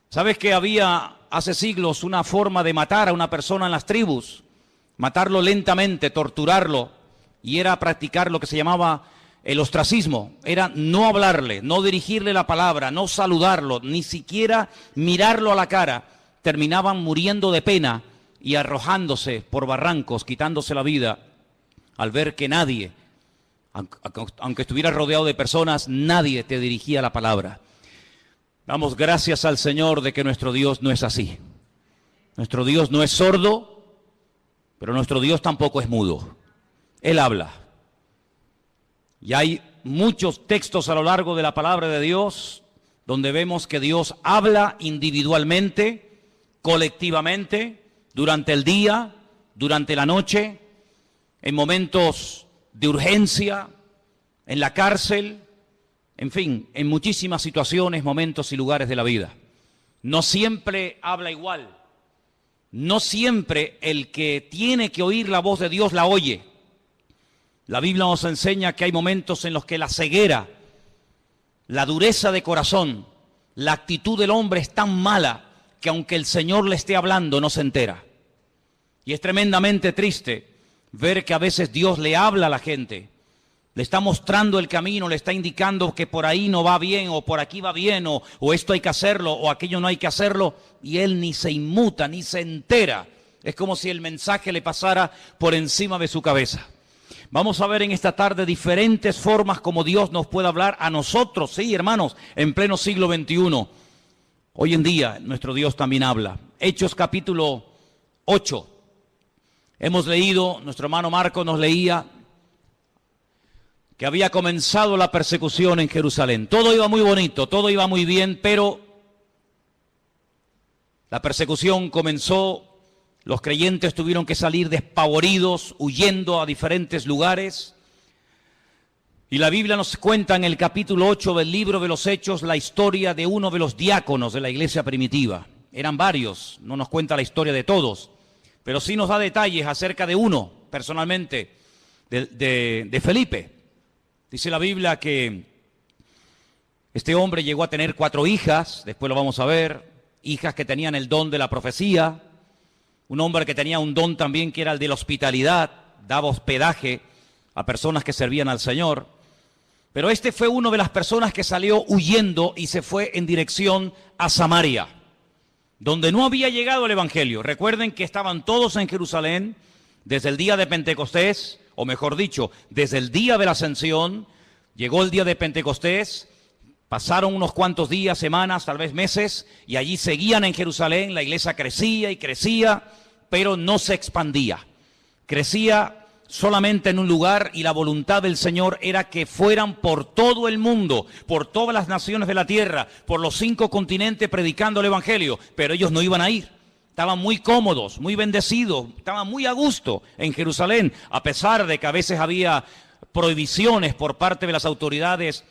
¿Sabes que había hace siglos una forma de matar a una persona en las tribus? Matarlo lentamente, torturarlo, y era practicar lo que se llamaba el ostracismo. Era no hablarle, no dirigirle la palabra, no saludarlo, ni siquiera mirarlo a la cara. Terminaban muriendo de pena y arrojándose por barrancos, quitándose la vida, al ver que nadie, aunque estuviera rodeado de personas, nadie te dirigía la palabra. Damos gracias al Señor de que nuestro Dios no es así. Nuestro Dios no es sordo, pero nuestro Dios tampoco es mudo. Él habla. Y hay muchos textos a lo largo de la palabra de Dios donde vemos que Dios habla individualmente, colectivamente, durante el día, durante la noche, en momentos de urgencia, en la cárcel, en fin, en muchísimas situaciones, momentos y lugares de la vida. No siempre habla igual. No siempre el que tiene que oír la voz de Dios la oye. La Biblia nos enseña que hay momentos en los que la ceguera, la dureza de corazón, la actitud del hombre es tan mala que aunque el Señor le esté hablando no se entera. Y es tremendamente triste ver que a veces Dios le habla a la gente, le está mostrando el camino, le está indicando que por ahí no va bien, o por aquí va bien, o esto hay que hacerlo, o aquello no hay que hacerlo, y él ni se inmuta, ni se entera. Es como si el mensaje le pasara por encima de su cabeza. Vamos a ver en esta tarde diferentes formas como Dios nos puede hablar a nosotros, sí, hermanos, en pleno siglo XXI. Hoy en día nuestro Dios también habla. Hechos capítulo 8. Hemos leído, nuestro hermano Marco nos leía, que había comenzado la persecución en Jerusalén. Todo iba muy bonito, todo iba muy bien, pero la persecución comenzó, los creyentes tuvieron que salir despavoridos, huyendo a diferentes lugares. Y la Biblia nos cuenta en el capítulo 8 del libro de los Hechos la historia de uno de los diáconos de la iglesia primitiva. Eran varios, no nos cuenta la historia de todos, pero sí nos da detalles acerca de uno, personalmente, de Felipe. Dice la Biblia que este hombre llegó a tener 4 hijas, después lo vamos a ver, hijas que tenían el don de la profecía, un hombre que tenía un don también que era el de la hospitalidad, daba hospedaje a personas que servían al Señor. Pero este fue una de las personas que salió huyendo y se fue en dirección a Samaria, donde no había llegado el Evangelio. Recuerden que estaban todos en Jerusalén desde el día de Pentecostés, o mejor dicho, desde el día de la Ascensión. Llegó el día de Pentecostés, pasaron unos cuantos días, semanas, tal vez meses, y allí seguían en Jerusalén. La iglesia crecía y crecía, pero no se expandía. Crecía solamente en un lugar, y la voluntad del Señor era que fueran por todo el mundo, por todas las naciones de la tierra, por los 5 continentes predicando el Evangelio, pero ellos no iban a ir. Estaban muy cómodos, muy bendecidos, estaban muy a gusto en Jerusalén, a pesar de que a veces había prohibiciones por parte de las autoridades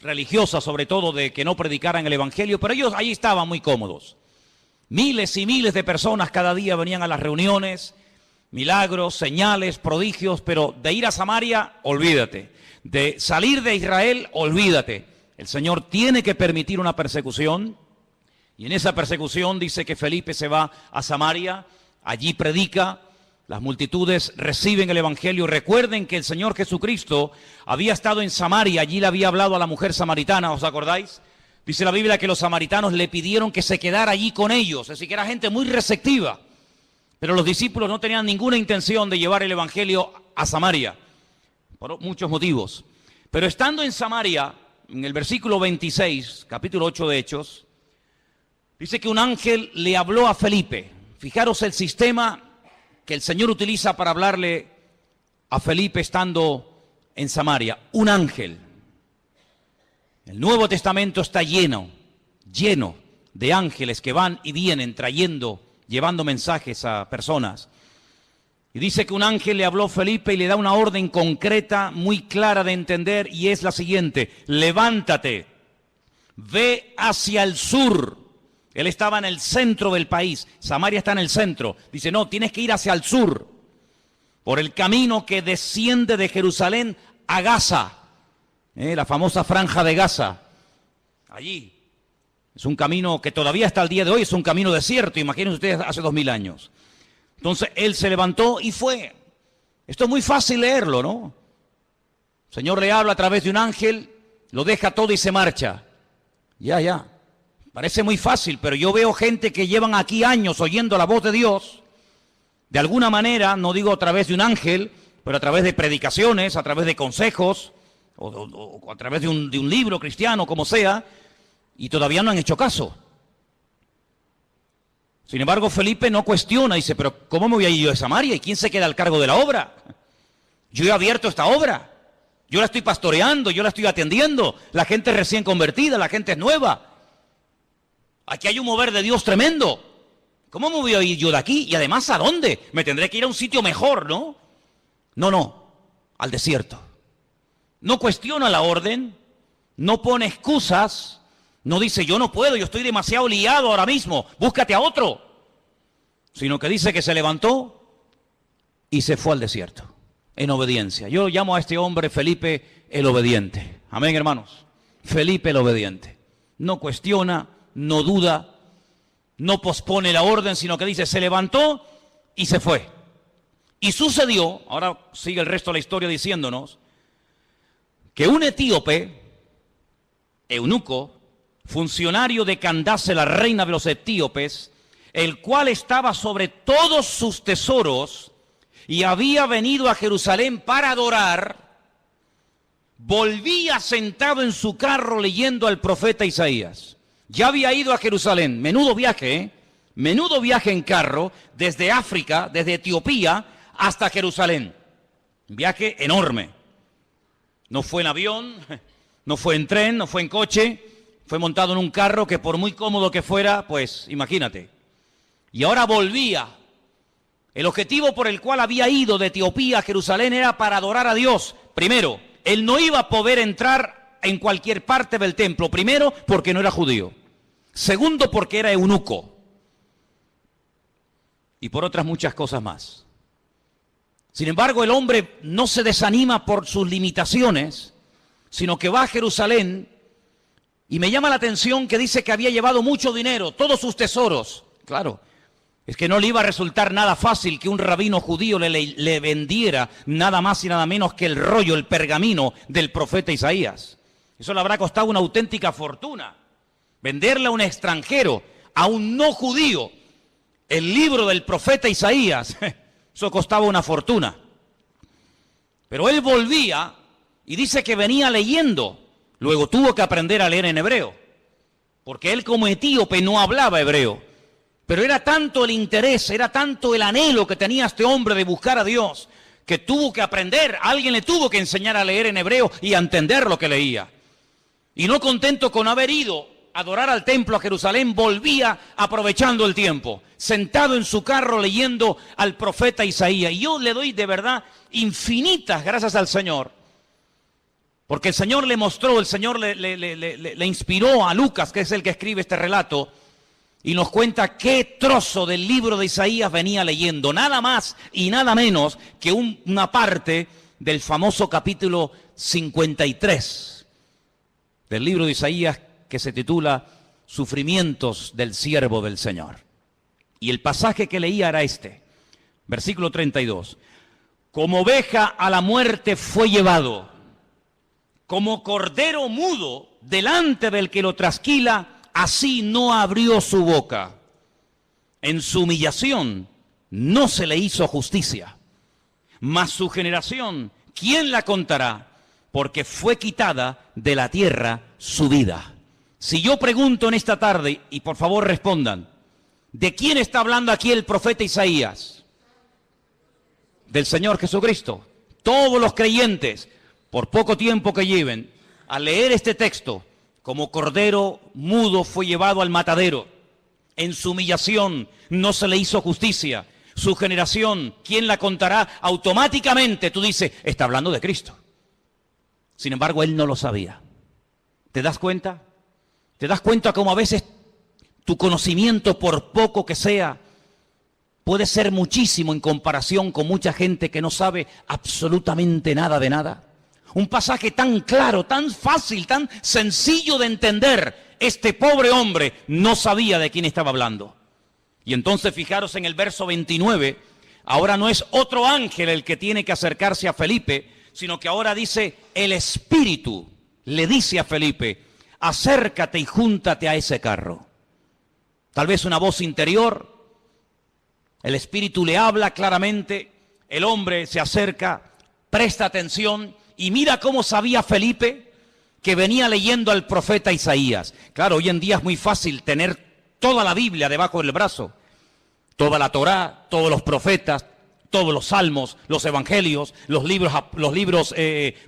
religiosas, sobre todo, de que no predicaran el Evangelio, pero ellos ahí estaban muy cómodos. Miles y miles de personas cada día venían a las reuniones, milagros, señales, prodigios, pero de ir a Samaria, olvídate. De salir de Israel, olvídate. El Señor tiene que permitir una persecución. Y en esa persecución dice que Felipe se va a Samaria, allí predica, las multitudes reciben el Evangelio. Recuerden que el Señor Jesucristo había estado en Samaria, allí le había hablado a la mujer samaritana, ¿os acordáis? Dice la Biblia que los samaritanos le pidieron que se quedara allí con ellos, es decir, que era gente muy receptiva. Pero los discípulos no tenían ninguna intención de llevar el Evangelio a Samaria, por muchos motivos. Pero estando en Samaria, en el versículo 26, capítulo 8 de Hechos, dice que un ángel le habló a Felipe. Fijaros el sistema que el Señor utiliza para hablarle a Felipe estando en Samaria. Un ángel. El Nuevo Testamento está lleno de ángeles que van y vienen llevando mensajes a personas. Y dice que un ángel le habló a Felipe y le da una orden concreta, muy clara de entender, y es la siguiente: levántate, ve hacia el sur. Él estaba en el centro del país, Samaria está en el centro. Dice, no, tienes que ir hacia el sur, por el camino que desciende de Jerusalén a Gaza, la famosa franja de Gaza. Allí, Es un camino que todavía hasta el día de hoy es un camino desierto, imagínense ustedes hace 2000 años. Entonces él se levantó y fue. Esto es muy fácil leerlo, ¿no? El Señor le habla a través de un ángel, lo deja todo y se marcha. Ya. Parece muy fácil, pero yo veo gente que llevan aquí años oyendo la voz de Dios, de alguna manera, no digo a través de un ángel, pero a través de predicaciones, a través de consejos, o a través de un libro cristiano, como sea, y todavía no han hecho caso. Sin embargo, Felipe no cuestiona, dice, pero ¿cómo me voy a ir yo a Samaria? ¿Y quién se queda al cargo de la obra? Yo he abierto esta obra, yo la estoy pastoreando, yo la estoy atendiendo, la gente es recién convertida, la gente es nueva. Aquí hay un mover de Dios tremendo. ¿Cómo me voy a ir yo de aquí? Y además, ¿a dónde? Me tendré que ir a un sitio mejor, ¿no? No, al desierto. No cuestiona la orden, no pone excusas, no dice yo no puedo, yo estoy demasiado liado ahora mismo, búscate a otro. Sino que dice que se levantó y se fue al desierto, en obediencia. Yo llamo a este hombre Felipe el obediente. Amén, hermanos. Felipe el obediente. No cuestiona, no duda, no pospone la orden, sino que dice, se levantó y se fue. Y sucedió, ahora sigue el resto de la historia diciéndonos, que un etíope, eunuco, funcionario de Candace, la reina de los etíopes, el cual estaba sobre todos sus tesoros y había venido a Jerusalén para adorar, volvía sentado en su carro leyendo al profeta Isaías. Ya había ido a Jerusalén, menudo viaje en carro, desde África, desde Etiopía hasta Jerusalén. Un viaje enorme. No fue en avión, no fue en tren, no fue en coche, fue montado en un carro que por muy cómodo que fuera, pues imagínate. Y ahora volvía. El objetivo por el cual había ido de Etiopía a Jerusalén era para adorar a Dios. Primero, él no iba a poder entrar en cualquier parte del templo. Primero, porque no era judío. Segundo, porque era eunuco. Y por otras muchas cosas más. Sin embargo, el hombre no se desanima por sus limitaciones, sino que va a Jerusalén. Y me llama la atención que dice que había llevado mucho dinero, todos sus tesoros. Claro, es que no le iba a resultar nada fácil que un rabino judío le vendiera nada más y nada menos que el rollo, el pergamino del profeta Isaías. Eso le habrá costado una auténtica fortuna. Venderle a un extranjero, a un no judío, el libro del profeta Isaías, eso costaba una fortuna. Pero él volvía y dice que venía leyendo. Luego tuvo que aprender a leer en hebreo, porque él como etíope no hablaba hebreo. Pero era tanto el interés, era tanto el anhelo que tenía este hombre de buscar a Dios, que tuvo que aprender, alguien le tuvo que enseñar a leer en hebreo y a entender lo que leía. Y no contento con haber ido a adorar al templo a Jerusalén, volvía aprovechando el tiempo, sentado en su carro leyendo al profeta Isaías. Y yo le doy de verdad infinitas gracias al Señor, porque el Señor le mostró, el Señor le inspiró a Lucas, que es el que escribe este relato, y nos cuenta qué trozo del libro de Isaías venía leyendo, nada más y nada menos que una parte del famoso capítulo 53 del libro de Isaías, que se titula Sufrimientos del siervo del Señor. Y el pasaje que leía era este, versículo 32. Como oveja a la muerte fue llevado, como cordero mudo delante del que lo trasquila, así no abrió su boca. En su humillación no se le hizo justicia. Mas su generación, ¿quién la contará? Porque fue quitada de la tierra su vida. Si yo pregunto en esta tarde, y por favor respondan, ¿de quién está hablando aquí el profeta Isaías? Del Señor Jesucristo. Todos los creyentes, por poco tiempo que lleven, al leer este texto, como cordero mudo fue llevado al matadero. En su humillación no se le hizo justicia. Su generación, ¿quién la contará? Automáticamente tú dices, está hablando de Cristo. Sin embargo, él no lo sabía. ¿Te das cuenta? ¿Te das cuenta cómo a veces tu conocimiento, por poco que sea, puede ser muchísimo en comparación con mucha gente que no sabe absolutamente nada de nada? Un pasaje tan claro, tan fácil, tan sencillo de entender, este pobre hombre no sabía de quién estaba hablando. Y entonces fijaros en el verso 29, ahora no es otro ángel el que tiene que acercarse a Felipe, sino que ahora dice, el Espíritu le dice a Felipe, acércate y júntate a ese carro. Tal vez una voz interior, el Espíritu le habla claramente, el hombre se acerca, presta atención y mira cómo sabía Felipe que venía leyendo al profeta Isaías. Claro, hoy en día es muy fácil tener toda la Biblia debajo del brazo, toda la Torá, todos los profetas, todos los salmos, los evangelios, los libros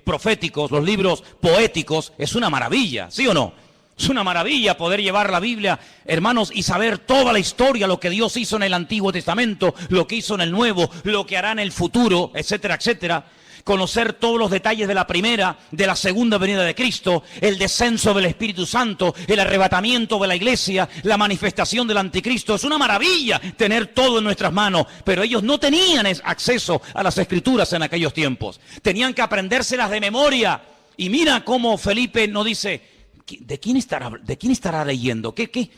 proféticos, los libros poéticos. Es una maravilla, ¿sí o no? Es una maravilla poder llevar la Biblia, hermanos, y saber toda la historia, lo que Dios hizo en el Antiguo Testamento, lo que hizo en el Nuevo, lo que hará en el futuro, etcétera, etcétera. Conocer todos los detalles de la primera, de la segunda venida de Cristo, el descenso del Espíritu Santo, el arrebatamiento de la iglesia, la manifestación del anticristo. Es una maravilla tener todo en nuestras manos, pero ellos no tenían acceso a las Escrituras en aquellos tiempos. Tenían que aprendérselas de memoria. Y mira cómo Felipe no dice, ¿de quién estará leyendo? ¿Qué?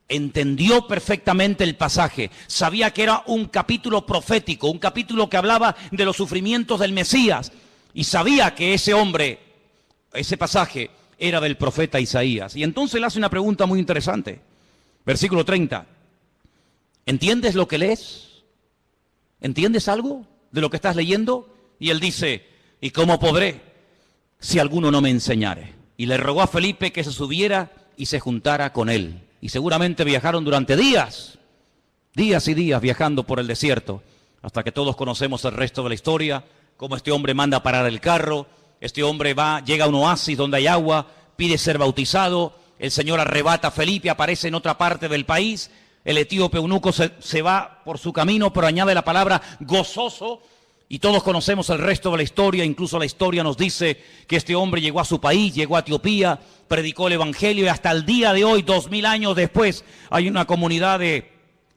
Entendió perfectamente el pasaje, sabía que era un capítulo profético, un capítulo que hablaba de los sufrimientos del Mesías, y sabía que ese hombre, ese pasaje, era del profeta Isaías. Y entonces le hace una pregunta muy interesante. Versículo 30. ¿Entiendes lo que lees? ¿Entiendes algo de lo que estás leyendo? Y él dice, ¿y cómo podré si alguno no me enseñare? Y le rogó a Felipe que se subiera y se juntara con él. Y seguramente viajaron durante días y días viajando por el desierto, hasta que todos conocemos el resto de la historia, cómo este hombre manda parar el carro, este hombre llega a un oasis donde hay agua, pide ser bautizado, el Señor arrebata a Felipe, aparece en otra parte del país, el etíope eunuco se va por su camino, pero añade la palabra gozoso, y todos conocemos el resto de la historia. Incluso la historia nos dice que este hombre llegó a su país, llegó a Etiopía, predicó el evangelio, y hasta el día de hoy, 2000 años después, hay una comunidad de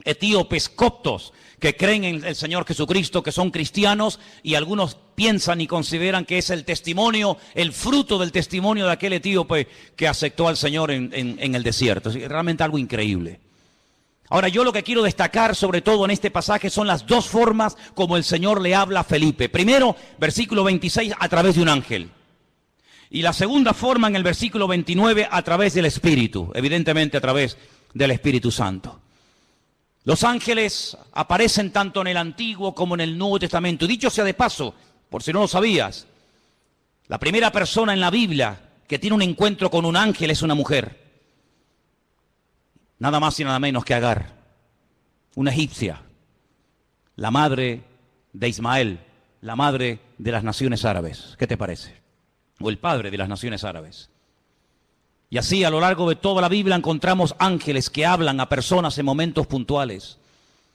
etíopes coptos que creen en el Señor Jesucristo, que son cristianos, y algunos piensan y consideran que es el testimonio, el fruto del testimonio de aquel etíope que aceptó al Señor en el desierto. Es realmente algo increíble. Ahora, yo lo que quiero destacar sobre todo en este pasaje son las dos formas como el Señor le habla a Felipe. Primero, versículo 26, a través de un ángel. Y la segunda forma en el versículo 29, a través del Espíritu, evidentemente a través del Espíritu Santo. Los ángeles aparecen tanto en el Antiguo como en el Nuevo Testamento. Y dicho sea de paso, por si no lo sabías, la primera persona en la Biblia que tiene un encuentro con un ángel es una mujer. Nada más y nada menos que Agar, una egipcia, la madre de Ismael, la madre de las naciones árabes. ¿Qué te parece? O el padre de las naciones árabes. Y así a lo largo de toda la Biblia encontramos ángeles que hablan a personas en momentos puntuales.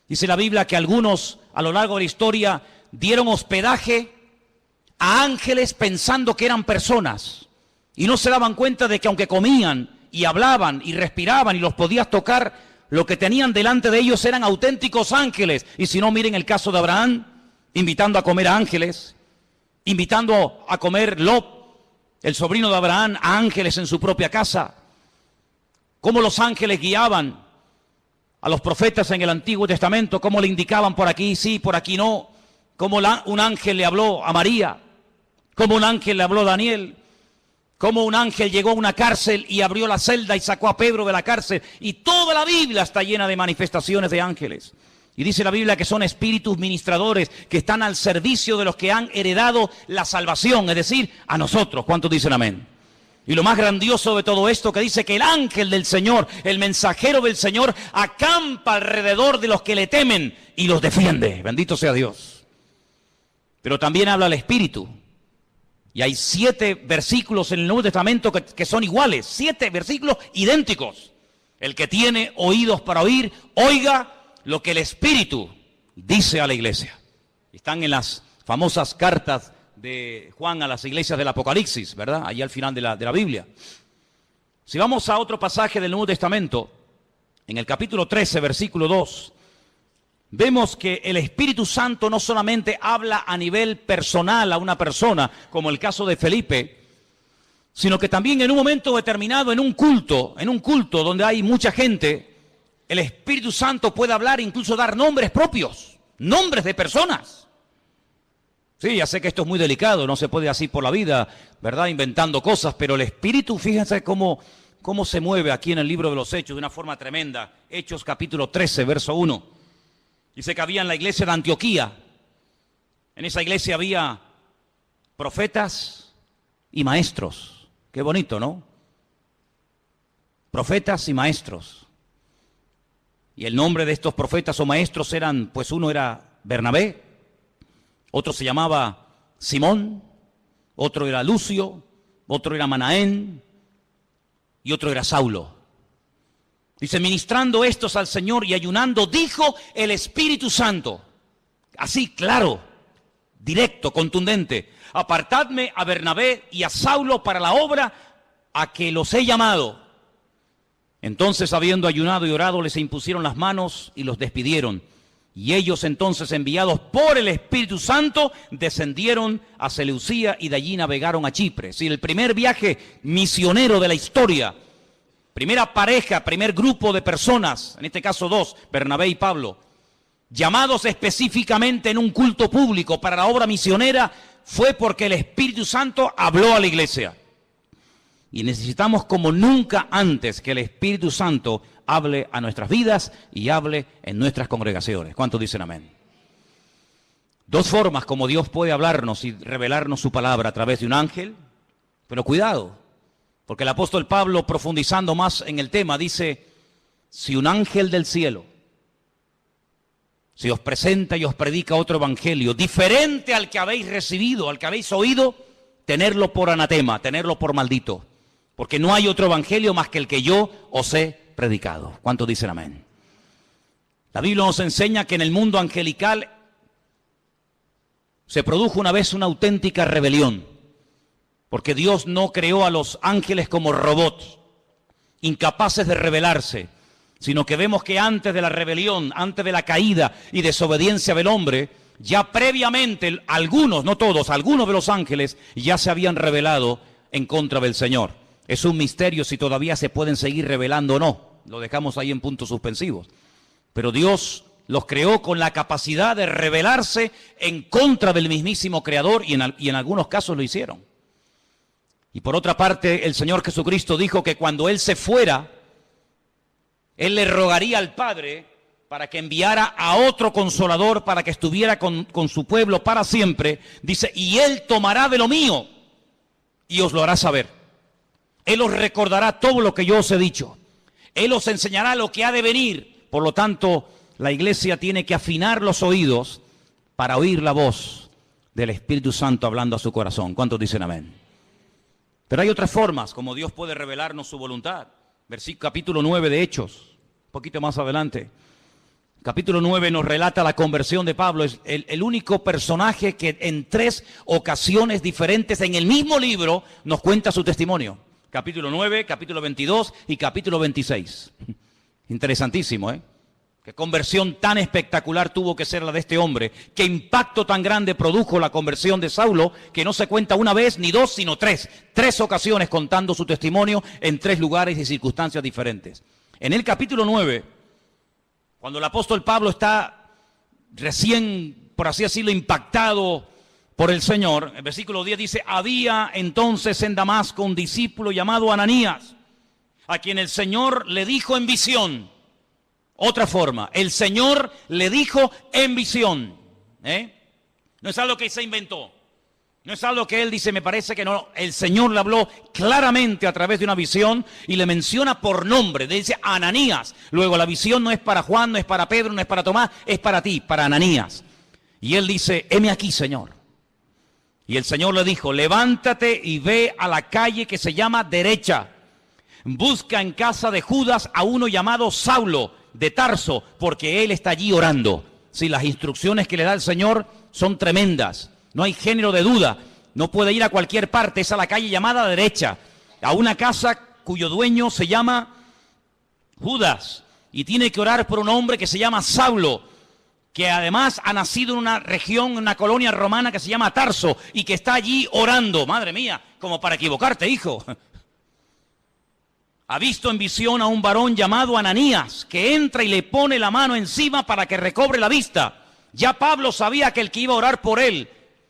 Dice la Biblia que algunos a lo largo de la historia dieron hospedaje a ángeles pensando que eran personas. Y no se daban cuenta de que aunque comían y hablaban y respiraban y los podías tocar, lo que tenían delante de ellos eran auténticos ángeles. Y si no, miren el caso de Abraham, invitando a comer a ángeles, invitando a comer Lot, el sobrino de Abraham, a ángeles en su propia casa. Cómo los ángeles guiaban a los profetas en el Antiguo Testamento, cómo le indicaban por aquí sí, por aquí no, cómo un ángel le habló a María, cómo un ángel le habló a Daniel, cómo un ángel llegó a una cárcel y abrió la celda y sacó a Pedro de la cárcel. Y toda la Biblia está llena de manifestaciones de ángeles. Y dice la Biblia que son espíritus ministradores que están al servicio de los que han heredado la salvación, es decir, a nosotros. ¿Cuántos dicen amén? Y lo más grandioso de todo esto que dice que el ángel del Señor, el mensajero del Señor, acampa alrededor de los que le temen y los defiende. Bendito sea Dios. Pero también habla el Espíritu. Y hay 7 versículos en el Nuevo Testamento que son iguales, 7 versículos idénticos. El que tiene oídos para oír, oiga lo que el Espíritu dice a la iglesia. Están en las famosas cartas de Juan a las iglesias del Apocalipsis, ¿verdad? Allí al final de la Biblia. Si vamos a otro pasaje del Nuevo Testamento, en el capítulo 13, versículo 2, vemos que el Espíritu Santo no solamente habla a nivel personal a una persona, como el caso de Felipe, sino que también en un momento determinado, en un culto donde hay mucha gente, el Espíritu Santo puede hablar e incluso dar nombres propios, nombres de personas. Sí, ya sé que esto es muy delicado, no se puede así por la vida, ¿verdad? Inventando cosas, pero el Espíritu, fíjense cómo se mueve aquí en el libro de los Hechos de una forma tremenda. Hechos capítulo 13, verso 1. Dice que había en la iglesia de Antioquía, en esa iglesia había profetas y maestros. Qué bonito, ¿no? Profetas y maestros. Y el nombre de estos profetas o maestros eran, pues uno era Bernabé, otro se llamaba Simón, otro era Lucio, otro era Manaén y otro era Saulo. Dice, ministrando estos al Señor y ayunando, dijo el Espíritu Santo, así claro, directo, contundente, apartadme a Bernabé y a Saulo para la obra a que los he llamado. Entonces, habiendo ayunado y orado, les impusieron las manos y los despidieron. Y ellos entonces, enviados por el Espíritu Santo, descendieron a Seleucía y de allí navegaron a Chipre. Es decir, el primer viaje misionero de la historia, primera pareja, primer grupo de personas, en este caso dos, Bernabé y Pablo, llamados específicamente en un culto público para la obra misionera, fue porque el Espíritu Santo habló a la iglesia. Y necesitamos como nunca antes que el Espíritu Santo hable a nuestras vidas y hable en nuestras congregaciones. ¿Cuántos dicen amén? Dos formas como Dios puede hablarnos y revelarnos su palabra a través de un ángel, pero cuidado, porque el apóstol Pablo, profundizando más en el tema, dice, si un ángel del cielo se os presenta y os predica otro evangelio diferente al que habéis recibido, al que habéis oído, tenerlo por anatema, tenerlo por maldito, porque no hay otro evangelio más que el que yo os he predicado. ¿Cuántos dicen amén? La Biblia nos enseña que en el mundo angelical se produjo una vez una auténtica rebelión, porque Dios no creó a los ángeles como robots, incapaces de rebelarse, sino que vemos que antes de la rebelión, antes de la caída y desobediencia del hombre, ya previamente algunos, no todos, algunos de los ángeles ya se habían rebelado en contra del Señor. Es un misterio si todavía se pueden seguir rebelando o no, lo dejamos ahí en puntos suspensivos. Pero Dios los creó con la capacidad de rebelarse en contra del mismísimo Creador y en algunos casos lo hicieron. Y por otra parte, el Señor Jesucristo dijo que cuando Él se fuera, Él le rogaría al Padre para que enviara a otro Consolador para que estuviera con su pueblo para siempre. Dice, y Él tomará de lo mío y os lo hará saber. Él os recordará todo lo que yo os he dicho. Él os enseñará lo que ha de venir. Por lo tanto, la iglesia tiene que afinar los oídos para oír la voz del Espíritu Santo hablando a su corazón. ¿Cuántos dicen amén? Pero hay otras formas como Dios puede revelarnos su voluntad. Capítulo 9 de Hechos, un poquito más adelante. Capítulo 9 nos relata la conversión de Pablo. Es el único personaje que en 3 ocasiones diferentes en el mismo libro nos cuenta su testimonio. Capítulo 9, capítulo 22 y capítulo 26. Interesantísimo, ¿eh? Qué conversión tan espectacular tuvo que ser la de este hombre. Qué impacto tan grande produjo la conversión de Saulo, que no se cuenta una vez ni dos, sino 3. 3 ocasiones contando su testimonio en 3 lugares y circunstancias diferentes. En el capítulo 9, cuando el apóstol Pablo está recién, por así decirlo, impactado por el Señor, el versículo 10 dice, había entonces en Damasco un discípulo llamado Ananías, a quien el Señor le dijo en visión. Otra forma, el Señor le dijo en visión. No es algo que se inventó, no es algo que él dice, me parece que no. El Señor le habló claramente a través de una visión y le menciona por nombre, le dice Ananías. Luego la visión no es para Juan, no es para Pedro, no es para Tomás, es para ti, para Ananías. Y él dice, heme aquí, Señor. Y el Señor le dijo, levántate y ve a la calle que se llama Derecha. Busca en casa de Judas a uno llamado Saulo de Tarso, porque él está allí orando. Sí, las instrucciones que le da el Señor son tremendas. No hay género de duda. No puede ir a cualquier parte. Es a la calle llamada Derecha, a una casa cuyo dueño se llama Judas. Y tiene que orar por un hombre que se llama Saulo, que además ha nacido en una región, en una colonia romana que se llama Tarso, y que está allí orando. Madre mía, como para equivocarte, hijo. Ha visto en visión a un varón llamado Ananías, que entra y le pone la mano encima para que recobre la vista. Ya Pablo sabía que el que iba a orar por él,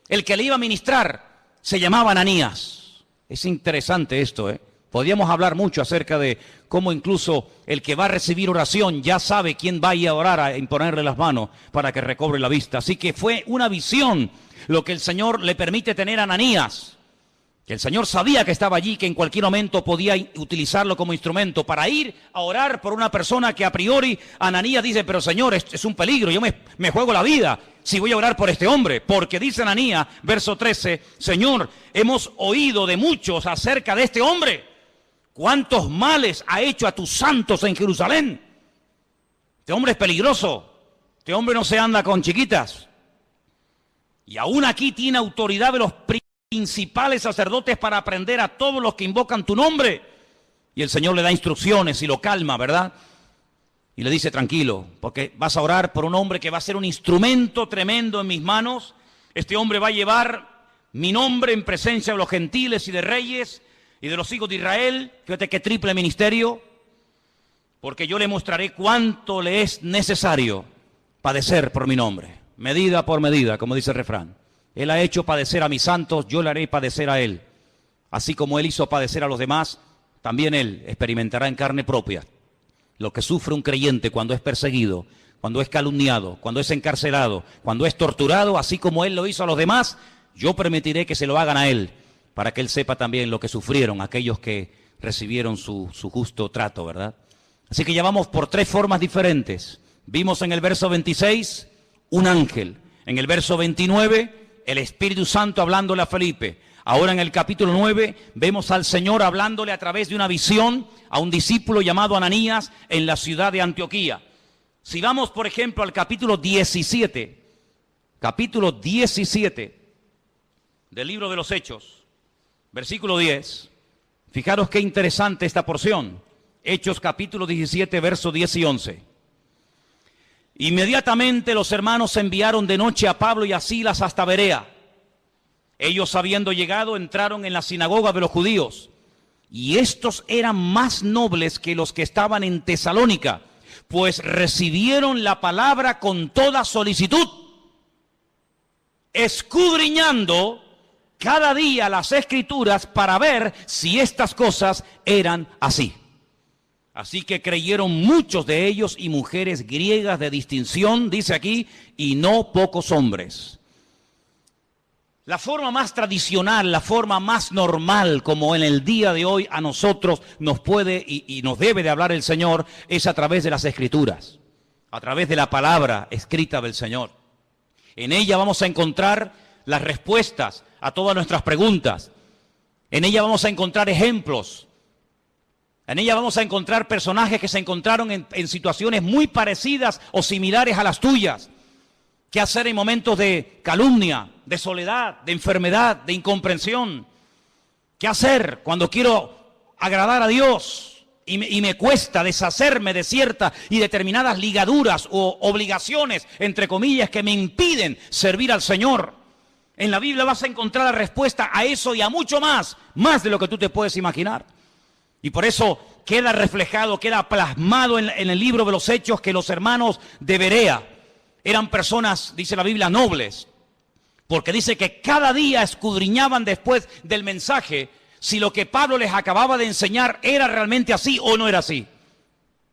el que le iba a ministrar, se llamaba Ananías. Es interesante esto, ¿eh? Podríamos hablar mucho acerca de cómo incluso el que va a recibir oración ya sabe quién va a ir a orar, a imponerle las manos para que recobre la vista. Así que fue una visión lo que el Señor le permite tener a Ananías. Que el Señor sabía que estaba allí, que en cualquier momento podía utilizarlo como instrumento para ir a orar por una persona que a priori Ananías dice, pero Señor, es un peligro, yo me juego la vida si voy a orar por este hombre. Porque dice Ananías, verso 13, Señor, hemos oído de muchos acerca de este hombre. ¿Cuántos males ha hecho a tus santos en Jerusalén? Este hombre es peligroso, este hombre no se anda con chiquitas. Y aún aquí tiene autoridad de los principales sacerdotes para aprender a todos los que invocan tu nombre. Y el Señor le da instrucciones y lo calma, ¿verdad? Y le dice, tranquilo, porque vas a orar por un hombre que va a ser un instrumento tremendo en mis manos. Este hombre va a llevar mi nombre en presencia de los gentiles y de reyes y de los hijos de Israel. Fíjate qué triple ministerio. Porque yo le mostraré cuánto le es necesario padecer por mi nombre. Medida por medida, como dice el refrán. Él ha hecho padecer a mis santos, yo le haré padecer a él. Así como él hizo padecer a los demás, también él experimentará en carne propia lo que sufre un creyente cuando es perseguido, cuando es calumniado, cuando es encarcelado, cuando es torturado, así como él lo hizo a los demás, yo permitiré que se lo hagan a él, para que él sepa también lo que sufrieron aquellos que recibieron su justo trato, ¿verdad? Así que ya vamos por tres formas diferentes. Vimos en el verso 26 un ángel, en el verso 29 el Espíritu Santo hablándole a Felipe. Ahora en el capítulo 9 vemos al Señor hablándole a través de una visión a un discípulo llamado Ananías en la ciudad de Antioquía. Si vamos, por ejemplo, al capítulo 17 del libro de los Hechos, versículo 10, fijaros qué interesante esta porción. Hechos capítulo 17, versos 10 y 11. Inmediatamente los hermanos enviaron de noche a Pablo y a Silas hasta Berea. Ellos, habiendo llegado, entraron en la sinagoga de los judíos. Y estos eran más nobles que los que estaban en Tesalónica, pues recibieron la palabra con toda solicitud, escudriñando cada día las Escrituras para ver si estas cosas eran así. Así que creyeron muchos de ellos y mujeres griegas de distinción, dice aquí, y no pocos hombres. La forma más tradicional, la forma más normal, como en el día de hoy a nosotros nos puede y nos debe de hablar el Señor, es a través de las Escrituras, a través de la palabra escrita del Señor. En ella vamos a encontrar las respuestas a todas nuestras preguntas. En ella vamos a encontrar ejemplos. En ella vamos a encontrar personajes que se encontraron en situaciones muy parecidas o similares a las tuyas. ¿Qué hacer en momentos de calumnia, de soledad, de enfermedad, de incomprensión? ¿Qué hacer cuando quiero agradar a Dios y me cuesta deshacerme de ciertas y determinadas ligaduras o obligaciones, entre comillas, que me impiden servir al Señor? En la Biblia vas a encontrar la respuesta a eso y a mucho más de lo que tú te puedes imaginar. Y por eso queda reflejado, queda plasmado en el libro de los Hechos que los hermanos de Berea eran personas, dice la Biblia, nobles. Porque dice que cada día escudriñaban después del mensaje si lo que Pablo les acababa de enseñar era realmente así o no era así.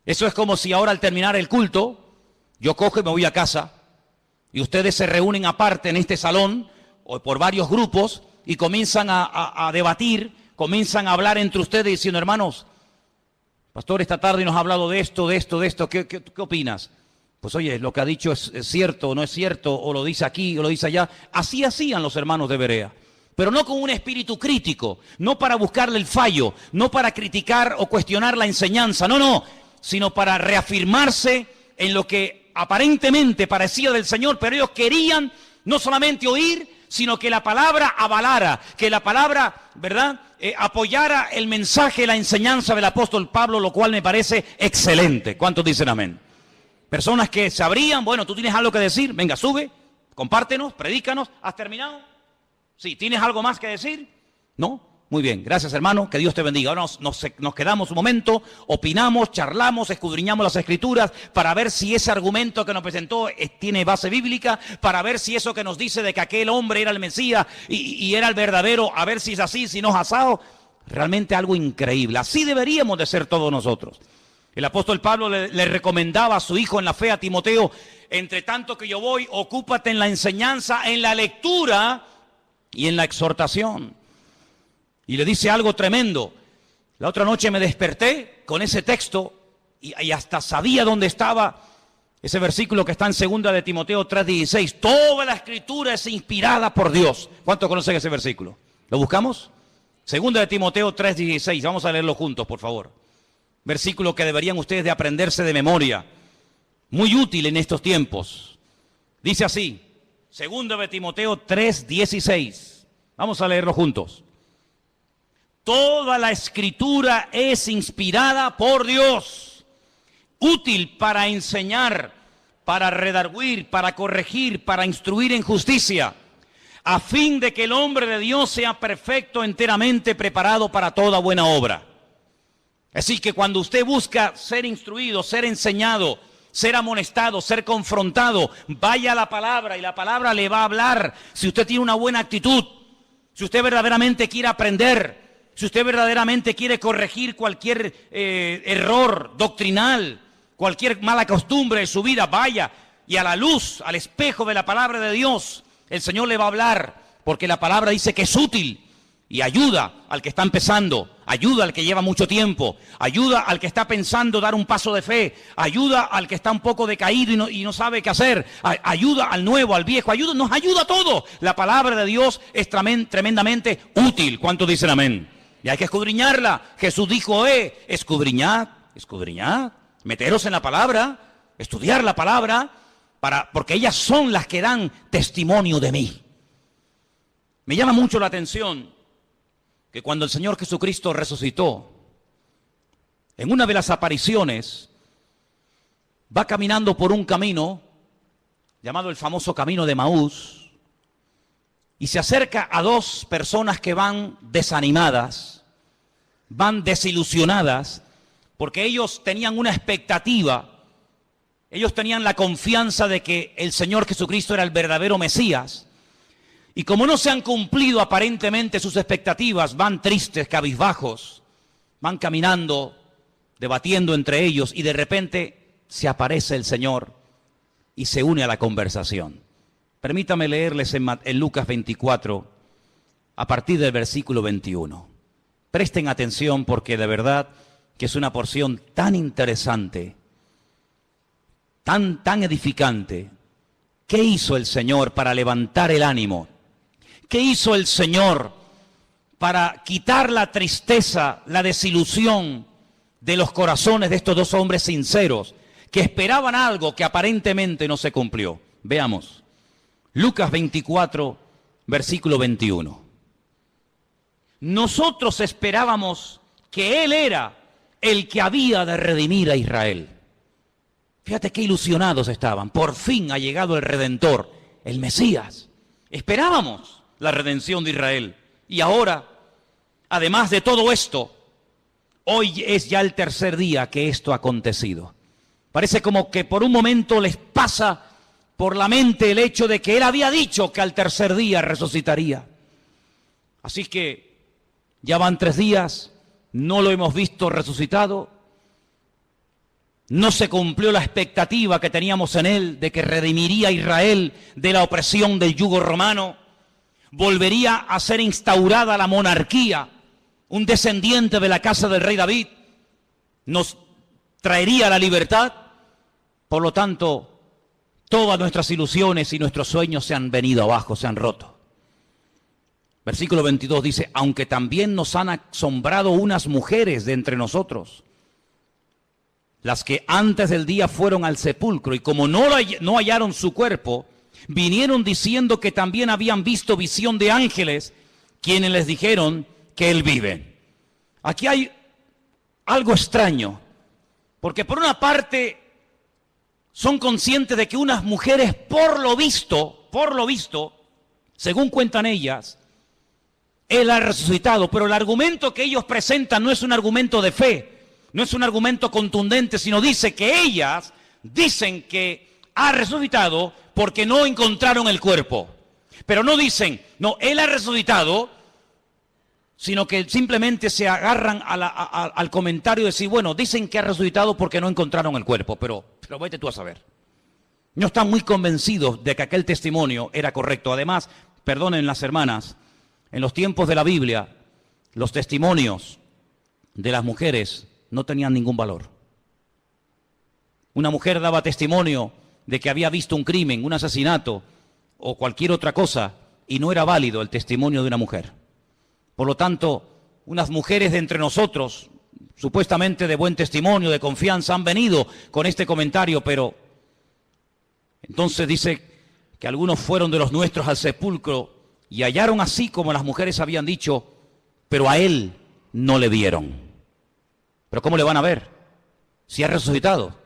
Eso es como si ahora al terminar el culto, yo cojo y me voy a casa y ustedes se reúnen aparte en este salón o por varios grupos y comienzan a debatir, comienzan a hablar entre ustedes diciendo, hermanos, pastor, esta tarde nos ha hablado de esto, ¿qué opinas? Pues oye, lo que ha dicho es cierto o no es cierto, o lo dice aquí o lo dice allá. Así hacían los hermanos de Berea, pero no con un espíritu crítico, no para buscarle el fallo, no para criticar o cuestionar la enseñanza, no, sino para reafirmarse en lo que aparentemente parecía del Señor, pero ellos querían no solamente oír, sino que la palabra avalara, que la palabra, ¿verdad?, apoyara el mensaje, la enseñanza del apóstol Pablo, lo cual me parece excelente. ¿Cuántos dicen amén? Personas que sabrían, bueno, tú tienes algo que decir, venga, sube, compártenos, predícanos, ¿has terminado? Sí, ¿tienes algo más que decir? No, Muy bien, gracias hermano, que Dios te bendiga. Ahora nos quedamos un momento, opinamos, charlamos, escudriñamos las Escrituras para ver si ese argumento que nos presentó tiene base bíblica, para ver si eso que nos dice de que aquel hombre era el Mesías y era el verdadero, a ver si es así, si no es asado. Realmente algo increíble. Así deberíamos de ser todos nosotros. El apóstol Pablo le recomendaba a su hijo en la fe, a Timoteo: entre tanto que yo voy, ocúpate en la enseñanza, en la lectura y en la exhortación. Y le dice algo tremendo. La otra noche me desperté con ese texto y hasta sabía dónde estaba ese versículo que está en 2 de Timoteo 3:16. Toda la Escritura es inspirada por Dios. ¿Cuántos conocen ese versículo? ¿Lo buscamos? 2 de Timoteo 3:16. Vamos a leerlo juntos, por favor. Versículo que deberían ustedes de aprenderse de memoria. Muy útil en estos tiempos. Dice así, 2 de Timoteo 3:16. Vamos a leerlo juntos. Toda la Escritura es inspirada por Dios, útil para enseñar, para redarguir, para corregir, para instruir en justicia, a fin de que el hombre de Dios sea perfecto, enteramente preparado para toda buena obra. Así que cuando usted busca ser instruido, ser enseñado, ser amonestado, ser confrontado, vaya a la palabra y la palabra le va a hablar. Si usted tiene una buena actitud, si usted verdaderamente quiere aprender, si usted verdaderamente quiere corregir cualquier error doctrinal, cualquier mala costumbre de su vida, vaya y a la luz, al espejo de la palabra de Dios, el Señor le va a hablar, porque la palabra dice que es útil y ayuda al que está empezando, ayuda al que lleva mucho tiempo, ayuda al que está pensando dar un paso de fe, ayuda al que está un poco decaído y no sabe qué hacer, ayuda al nuevo, al viejo, nos ayuda a todos. La palabra de Dios es tremendamente útil. ¿Cuántos dicen amén? Y hay que escudriñarla. Jesús dijo, escudriñad, meteros en la palabra, estudiar la palabra, porque ellas son las que dan testimonio de mí. Me llama mucho la atención que cuando el Señor Jesucristo resucitó, en una de las apariciones, va caminando por un camino, llamado el famoso camino de Emaús, y se acerca a dos personas que van desanimadas, van desilusionadas, porque ellos tenían una expectativa, ellos tenían la confianza de que el Señor Jesucristo era el verdadero Mesías, y como no se han cumplido aparentemente sus expectativas, van tristes, cabizbajos, van caminando, debatiendo entre ellos, y de repente se aparece el Señor y se une a la conversación. Permítame leerles en Lucas 24, a partir del versículo 21. Presten atención porque de verdad que es una porción tan interesante, tan edificante. ¿Qué hizo el Señor para levantar el ánimo? ¿Qué hizo el Señor para quitar la tristeza, la desilusión de los corazones de estos dos hombres sinceros que esperaban algo que aparentemente no se cumplió? Veamos. Lucas 24, versículo 21. Nosotros esperábamos que Él era el que había de redimir a Israel. Fíjate qué ilusionados estaban. Por fin ha llegado el Redentor, el Mesías. Esperábamos la redención de Israel. Y ahora, además de todo esto, hoy es ya el tercer día que esto ha acontecido. Parece como que por un momento les pasa por la mente el hecho de que Él había dicho que al tercer día resucitaría. Así que ya van 3 días, no lo hemos visto resucitado, no se cumplió la expectativa que teníamos en Él de que redimiría a Israel de la opresión del yugo romano, volvería a ser instaurada la monarquía, un descendiente de la casa del rey David nos traería la libertad. Por lo tanto, todas nuestras ilusiones y nuestros sueños se han venido abajo, se han roto. Versículo 22 dice, aunque también nos han asombrado unas mujeres de entre nosotros, las que antes del día fueron al sepulcro y como no hallaron su cuerpo, vinieron diciendo que también habían visto visión de ángeles, quienes les dijeron que Él vive. Aquí hay algo extraño, porque por una parte son conscientes de que unas mujeres, por lo visto, según cuentan ellas, Él ha resucitado, pero el argumento que ellos presentan no es un argumento de fe, no es un argumento contundente, sino dice que ellas dicen que ha resucitado porque no encontraron el cuerpo. Pero no dicen, no, Él ha resucitado, sino que simplemente se agarran al comentario de decir, bueno, dicen que ha resucitado porque no encontraron el cuerpo, pero vete tú a saber. No están muy convencidos de que aquel testimonio era correcto. Además, perdonen las hermanas, en los tiempos de la Biblia, los testimonios de las mujeres no tenían ningún valor. Una mujer daba testimonio de que había visto un crimen, un asesinato o cualquier otra cosa, y no era válido el testimonio de una mujer. Por lo tanto, unas mujeres de entre nosotros, supuestamente de buen testimonio, de confianza, han venido con este comentario, pero entonces dice que algunos fueron de los nuestros al sepulcro y hallaron así como las mujeres habían dicho, pero a Él no le vieron. ¿Pero cómo le van a ver si ha resucitado?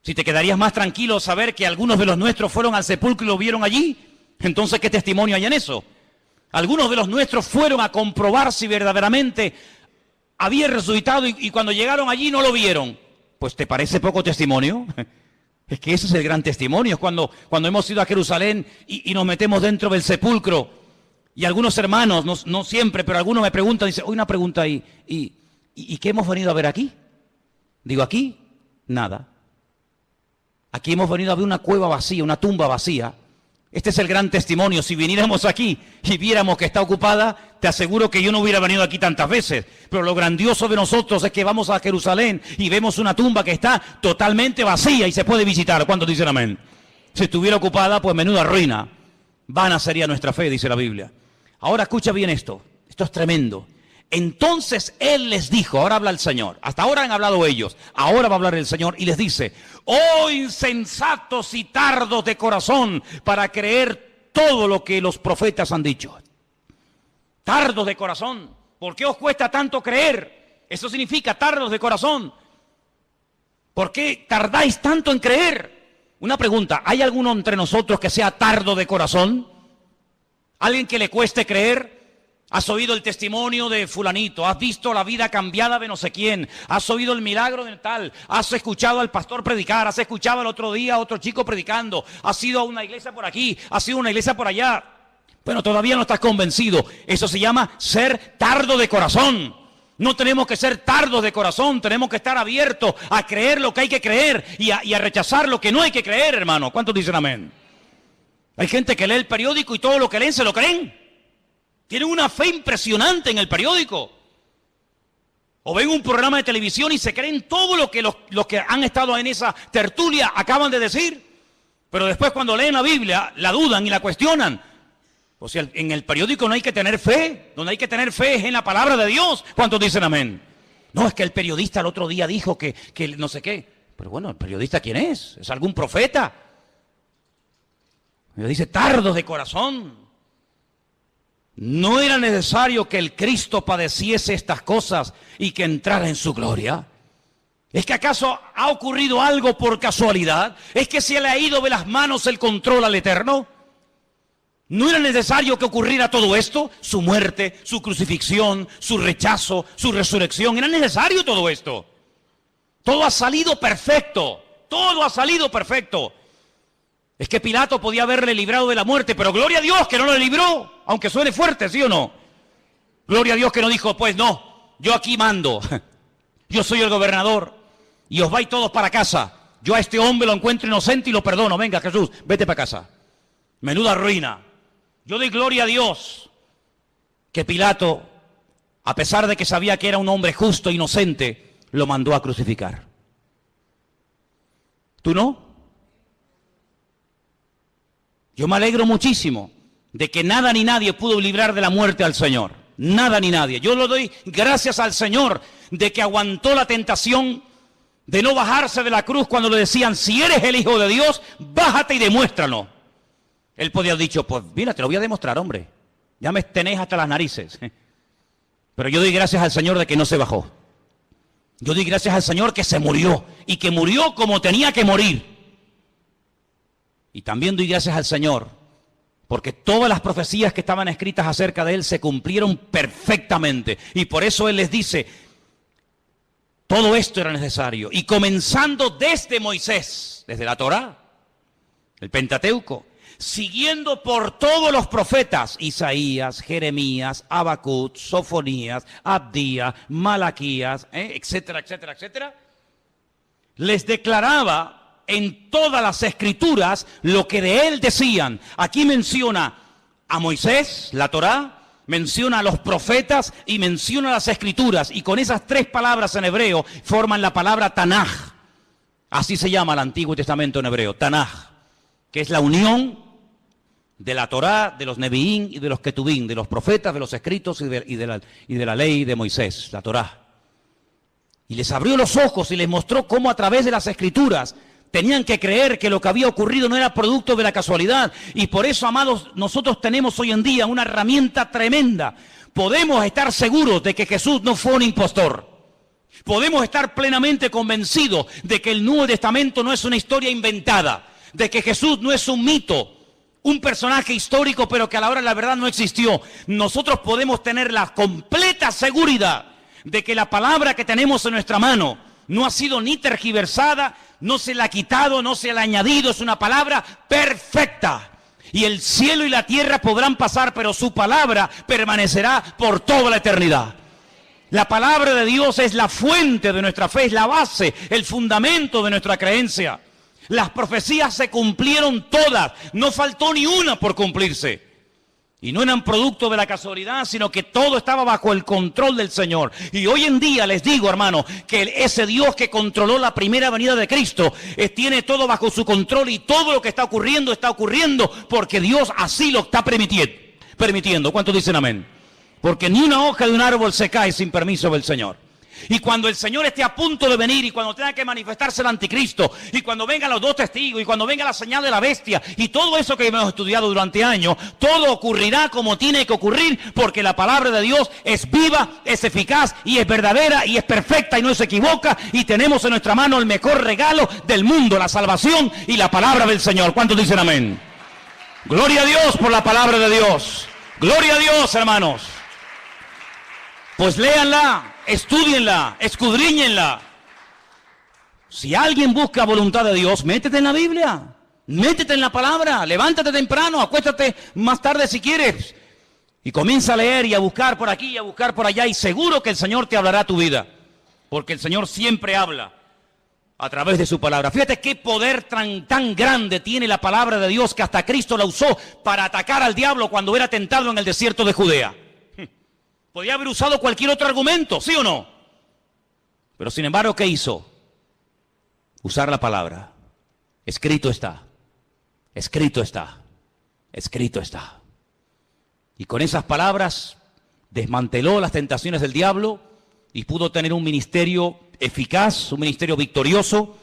Si te quedarías más tranquilo saber que algunos de los nuestros fueron al sepulcro y lo vieron allí, entonces ¿qué testimonio hay en eso? Algunos de los nuestros fueron a comprobar si verdaderamente había resucitado y cuando llegaron allí no lo vieron. Pues ¿te parece poco testimonio? Es que ese es el gran testimonio. Es cuando hemos ido a Jerusalén y nos metemos dentro del sepulcro y algunos hermanos, no siempre, pero algunos me preguntan, dicen, hoy una pregunta ahí, ¿y qué hemos venido a ver aquí? Digo, aquí, nada. Aquí hemos venido a ver una cueva vacía, una tumba vacía. Este es el gran testimonio. Si viniéramos aquí y viéramos que está ocupada, te aseguro que yo no hubiera venido aquí tantas veces. Pero lo grandioso de nosotros es que vamos a Jerusalén y vemos una tumba que está totalmente vacía y se puede visitar. ¿Cuántos dicen amén? Si estuviera ocupada, pues menuda ruina. Vana sería nuestra fe, dice la Biblia. Ahora escucha bien esto. Esto es tremendo. Entonces Él les dijo, ahora habla el Señor, hasta ahora han hablado ellos, ahora va a hablar el Señor y les dice, oh insensatos y tardos de corazón para creer todo lo que los profetas han dicho. Tardos de corazón, ¿por qué os cuesta tanto creer? Eso significa tardos de corazón. ¿Por qué tardáis tanto en creer? Una pregunta, ¿hay alguno entre nosotros que sea tardo de corazón? ¿Alguien que le cueste creer? Has oído el testimonio de fulanito, has visto la vida cambiada de no sé quién, has oído el milagro del tal, has escuchado al pastor predicar, has escuchado el otro día a otro chico predicando, has ido a una iglesia por aquí, has ido a una iglesia por allá. Bueno, todavía no estás convencido. Eso se llama ser tardo de corazón. No tenemos que ser tardos de corazón, tenemos que estar abiertos a creer lo que hay que creer y a rechazar lo que no hay que creer, hermano. ¿Cuántos dicen amén? Hay gente que lee el periódico y todo lo que leen se lo creen. Tienen una fe impresionante en el periódico. O ven un programa de televisión y se creen todo lo que los que han estado en esa tertulia acaban de decir. Pero después cuando leen la Biblia, la dudan y la cuestionan. O sea, en el periódico no hay que tener fe. Donde hay que tener fe es en la palabra de Dios. ¿Cuántos dicen amén? No, es que el periodista el otro día dijo que no sé qué. Pero bueno, ¿el periodista quién es? ¿Es algún profeta? Me dice, tardos de corazón. ¿No era necesario que el Cristo padeciese estas cosas y que entrara en su gloria? ¿Es que acaso ha ocurrido algo por casualidad? ¿Es que se le ha ido de las manos el control al Eterno? ¿No era necesario que ocurriera todo esto? Su muerte, su crucifixión, su rechazo, su resurrección. ¿Era necesario todo esto? Todo ha salido perfecto. Todo ha salido perfecto. Es que Pilato podía haberle librado de la muerte, pero gloria a Dios que no le libró, aunque suene fuerte, ¿sí o no? Gloria a Dios que no dijo, pues no, yo aquí mando, yo soy el gobernador y os vais todos para casa. Yo a este hombre lo encuentro inocente y lo perdono. Venga, Jesús, vete para casa. Menuda ruina. Yo doy gloria a Dios que Pilato, a pesar de que sabía que era un hombre justo e inocente, lo mandó a crucificar. ¿Tú no? Yo me alegro muchísimo de que nada ni nadie pudo librar de la muerte al Señor. Nada ni nadie. Yo le doy gracias al Señor de que aguantó la tentación de no bajarse de la cruz cuando le decían, si eres el Hijo de Dios, bájate y demuéstralo. Él podía haber dicho, pues mira, te lo voy a demostrar, hombre. Ya me tenéis hasta las narices. Pero yo doy gracias al Señor de que no se bajó. Yo doy gracias al Señor que se murió y que murió como tenía que morir. Y también doy gracias al Señor porque todas las profecías que estaban escritas acerca de él se cumplieron perfectamente. Y por eso él les dice, todo esto era necesario. Y comenzando desde Moisés, desde la Torá, el Pentateuco, siguiendo por todos los profetas, Isaías, Jeremías, Habacuc, Sofonías, Abdías, Malaquías, etcétera, etcétera, etcétera, les declaraba en todas las escrituras lo que de él decían. Aquí menciona a Moisés, la Torá, menciona a los profetas y menciona las escrituras. Y con esas tres palabras en hebreo forman la palabra Tanaj. Así se llama el Antiguo Testamento en hebreo, Tanaj, que es la unión de la Torá, de los Neviín y de los Ketubín, de los profetas, de los escritos y de la ley de Moisés, la Torá. Y les abrió los ojos y les mostró cómo a través de las escrituras tenían que creer que lo que había ocurrido no era producto de la casualidad. Y por eso, amados, nosotros tenemos hoy en día una herramienta tremenda. Podemos estar seguros de que Jesús no fue un impostor. Podemos estar plenamente convencidos de que el Nuevo Testamento no es una historia inventada, de que Jesús no es un mito, un personaje histórico, pero que a la hora de la verdad no existió. Nosotros podemos tener la completa seguridad de que la palabra que tenemos en nuestra mano no ha sido ni tergiversada, no se la ha quitado, no se la ha añadido, es una palabra perfecta. Y el cielo y la tierra podrán pasar, pero su palabra permanecerá por toda la eternidad. La palabra de Dios es la fuente de nuestra fe, es la base, el fundamento de nuestra creencia. Las profecías se cumplieron todas, no faltó ni una por cumplirse. Y no eran producto de la casualidad, sino que todo estaba bajo el control del Señor. Y hoy en día les digo, hermano, que ese Dios que controló la primera venida de Cristo, tiene todo bajo su control, y todo lo que está ocurriendo porque Dios así lo está permitiendo. ¿Cuántos dicen amén? Porque ni una hoja de un árbol se cae sin permiso del Señor. Y cuando el Señor esté a punto de venir, y cuando tenga que manifestarse el anticristo, y cuando vengan los dos testigos, y cuando venga la señal de la bestia, y todo eso que hemos estudiado durante años, todo ocurrirá como tiene que ocurrir, porque la palabra de Dios es viva, es eficaz, y es verdadera, y es perfecta, y no se equivoca, y tenemos en nuestra mano el mejor regalo del mundo, la salvación y la palabra del Señor. ¿Cuántos dicen amén? Gloria a Dios por la palabra de Dios. Gloria a Dios, hermanos. Pues léanla, estúdienla, escudriñenla. Si alguien busca voluntad de Dios, métete en la Biblia, métete en la palabra, levántate temprano, acuéstate más tarde si quieres, y comienza a leer y a buscar por aquí y a buscar por allá, y seguro que el Señor te hablará tu vida, porque el Señor siempre habla a través de su palabra. Fíjate qué poder tan grande tiene la palabra de Dios, que hasta Cristo la usó para atacar al diablo cuando era tentado en el desierto de Judea. Podía haber usado cualquier otro argumento, ¿sí o no? Pero sin embargo, ¿qué hizo? Usar la palabra. Escrito está, escrito está, escrito está. Y con esas palabras desmanteló las tentaciones del diablo y pudo tener un ministerio eficaz, un ministerio victorioso,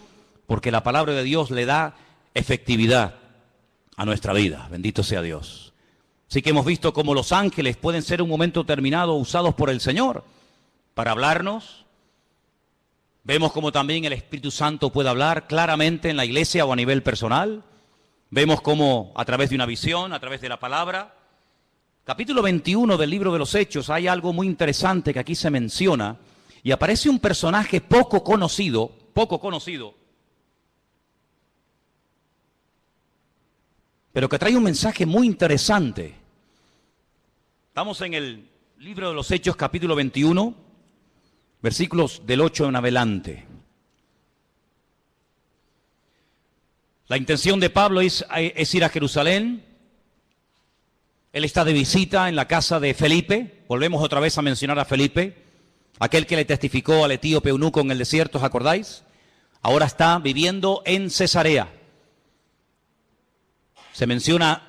porque la palabra de Dios le da efectividad a nuestra vida. Bendito sea Dios. Así que hemos visto cómo los ángeles pueden ser en un momento determinado usados por el Señor para hablarnos. Vemos cómo también el Espíritu Santo puede hablar claramente en la iglesia o a nivel personal. Vemos cómo a través de una visión, a través de la palabra. Capítulo 21 del libro de los Hechos, hay algo muy interesante que aquí se menciona, y aparece un personaje poco conocido, pero que trae un mensaje muy interesante. Estamos en el libro de los Hechos, capítulo 21, versículos del 8 en adelante. La intención de Pablo es ir a Jerusalén. Él está de visita en la casa de Felipe. Volvemos otra vez a mencionar a Felipe, aquel que le testificó al etíope eunuco en el desierto, ¿os acordáis? Ahora está viviendo en Cesarea. Se menciona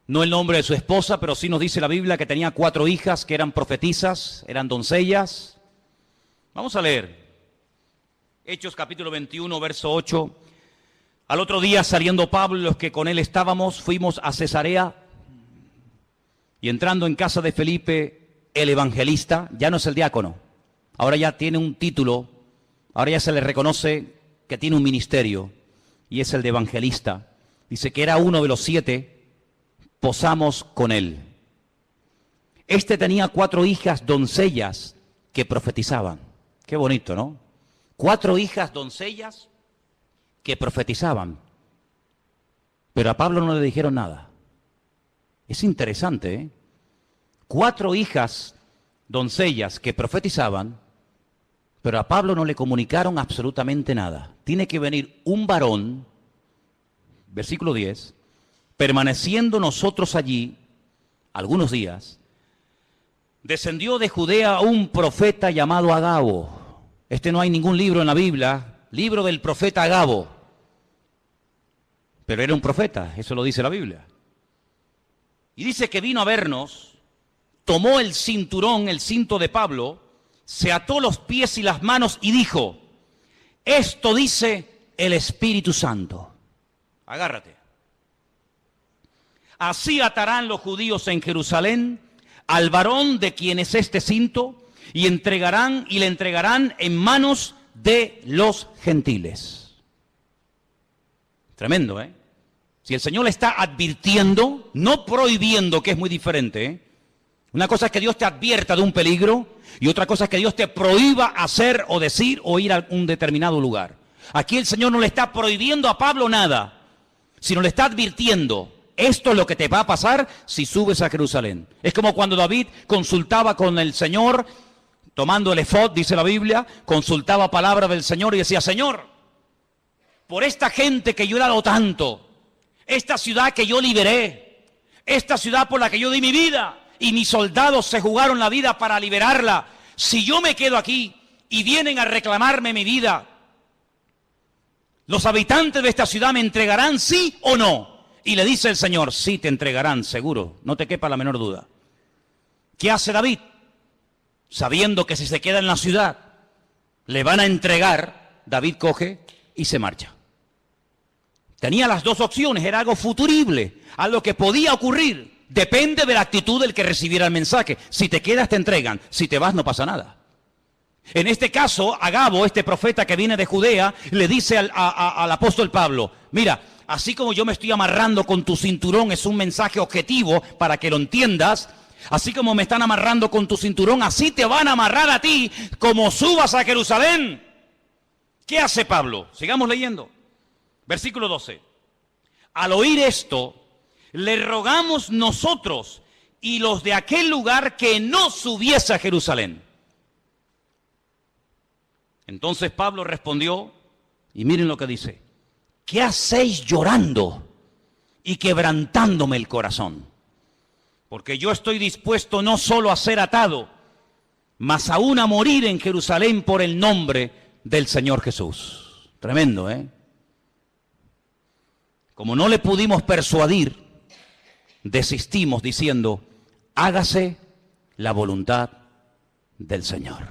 no el nombre de su esposa, pero sí nos dice la Biblia que tenía 4 hijas que eran profetisas, eran doncellas. Vamos a leer. Hechos capítulo 21, verso 8. Al otro día, saliendo Pablo y los que con él estábamos, fuimos a Cesarea, y entrando en casa de Felipe, el evangelista, ya no es el diácono, ahora ya tiene un título, ahora ya se le reconoce que tiene un ministerio, y es el de evangelista. Dice que era uno de los 7 posamos con él. Este tenía 4 hijas doncellas que profetizaban. Qué bonito, ¿no? 4 hijas doncellas que profetizaban. Pero a Pablo no le dijeron nada. Es interesante, ¿eh? 4 hijas doncellas que profetizaban, pero a Pablo no le comunicaron absolutamente nada. Tiene que venir un varón, versículo 10, permaneciendo nosotros allí algunos días, descendió de Judea un profeta llamado Agabo. No hay ningún libro en la Biblia, libro del profeta Agabo. Pero era un profeta, eso lo dice la Biblia. Y dice que vino a vernos, tomó el cinturón, el cinto de Pablo, se ató los pies y las manos y dijo, esto dice el Espíritu Santo. Agárrate. Así atarán los judíos en Jerusalén al varón de quien es este cinto y le entregarán en manos de los gentiles. Tremendo, ¿eh? Si el Señor le está advirtiendo, no prohibiendo, que es muy diferente, ¿eh? Una cosa es que Dios te advierta de un peligro y otra cosa es que Dios te prohíba hacer o decir o ir a un determinado lugar. Aquí el Señor no le está prohibiendo a Pablo nada, sino le está advirtiendo. Esto es lo que te va a pasar si subes a Jerusalén. Es como cuando David consultaba con el Señor, tomando el efod, dice la Biblia, consultaba palabra del Señor y decía, Señor, por esta gente que yo he dado tanto, esta ciudad que yo liberé, esta ciudad por la que yo di mi vida y mis soldados se jugaron la vida para liberarla, si yo me quedo aquí y vienen a reclamarme mi vida, ¿los habitantes de esta ciudad me entregarán sí o no? Y le dice el Señor, sí te entregarán, seguro, no te quepa la menor duda. ¿Qué hace David? Sabiendo que si se queda en la ciudad, le van a entregar, David coge y se marcha. Tenía las 2 opciones, era algo futurible, algo que podía ocurrir. Depende de la actitud del que recibiera el mensaje. Si te quedas, te entregan. Si te vas, no pasa nada. En este caso, Agabo, este profeta que viene de Judea, le dice al apóstol Pablo, mira, así como yo me estoy amarrando con tu cinturón, es un mensaje objetivo para que lo entiendas, así como me están amarrando con tu cinturón, así te van a amarrar a ti como subas a Jerusalén. ¿Qué hace Pablo? Sigamos leyendo. Versículo 12. Al oír esto, le rogamos nosotros y los de aquel lugar que no subiese a Jerusalén. Entonces Pablo respondió, y miren lo que dice, ¿qué hacéis llorando y quebrantándome el corazón? Porque yo estoy dispuesto no solo a ser atado, mas aún a morir en Jerusalén por el nombre del Señor Jesús. Tremendo, ¿eh? Como no le pudimos persuadir, desistimos diciendo, hágase la voluntad del Señor.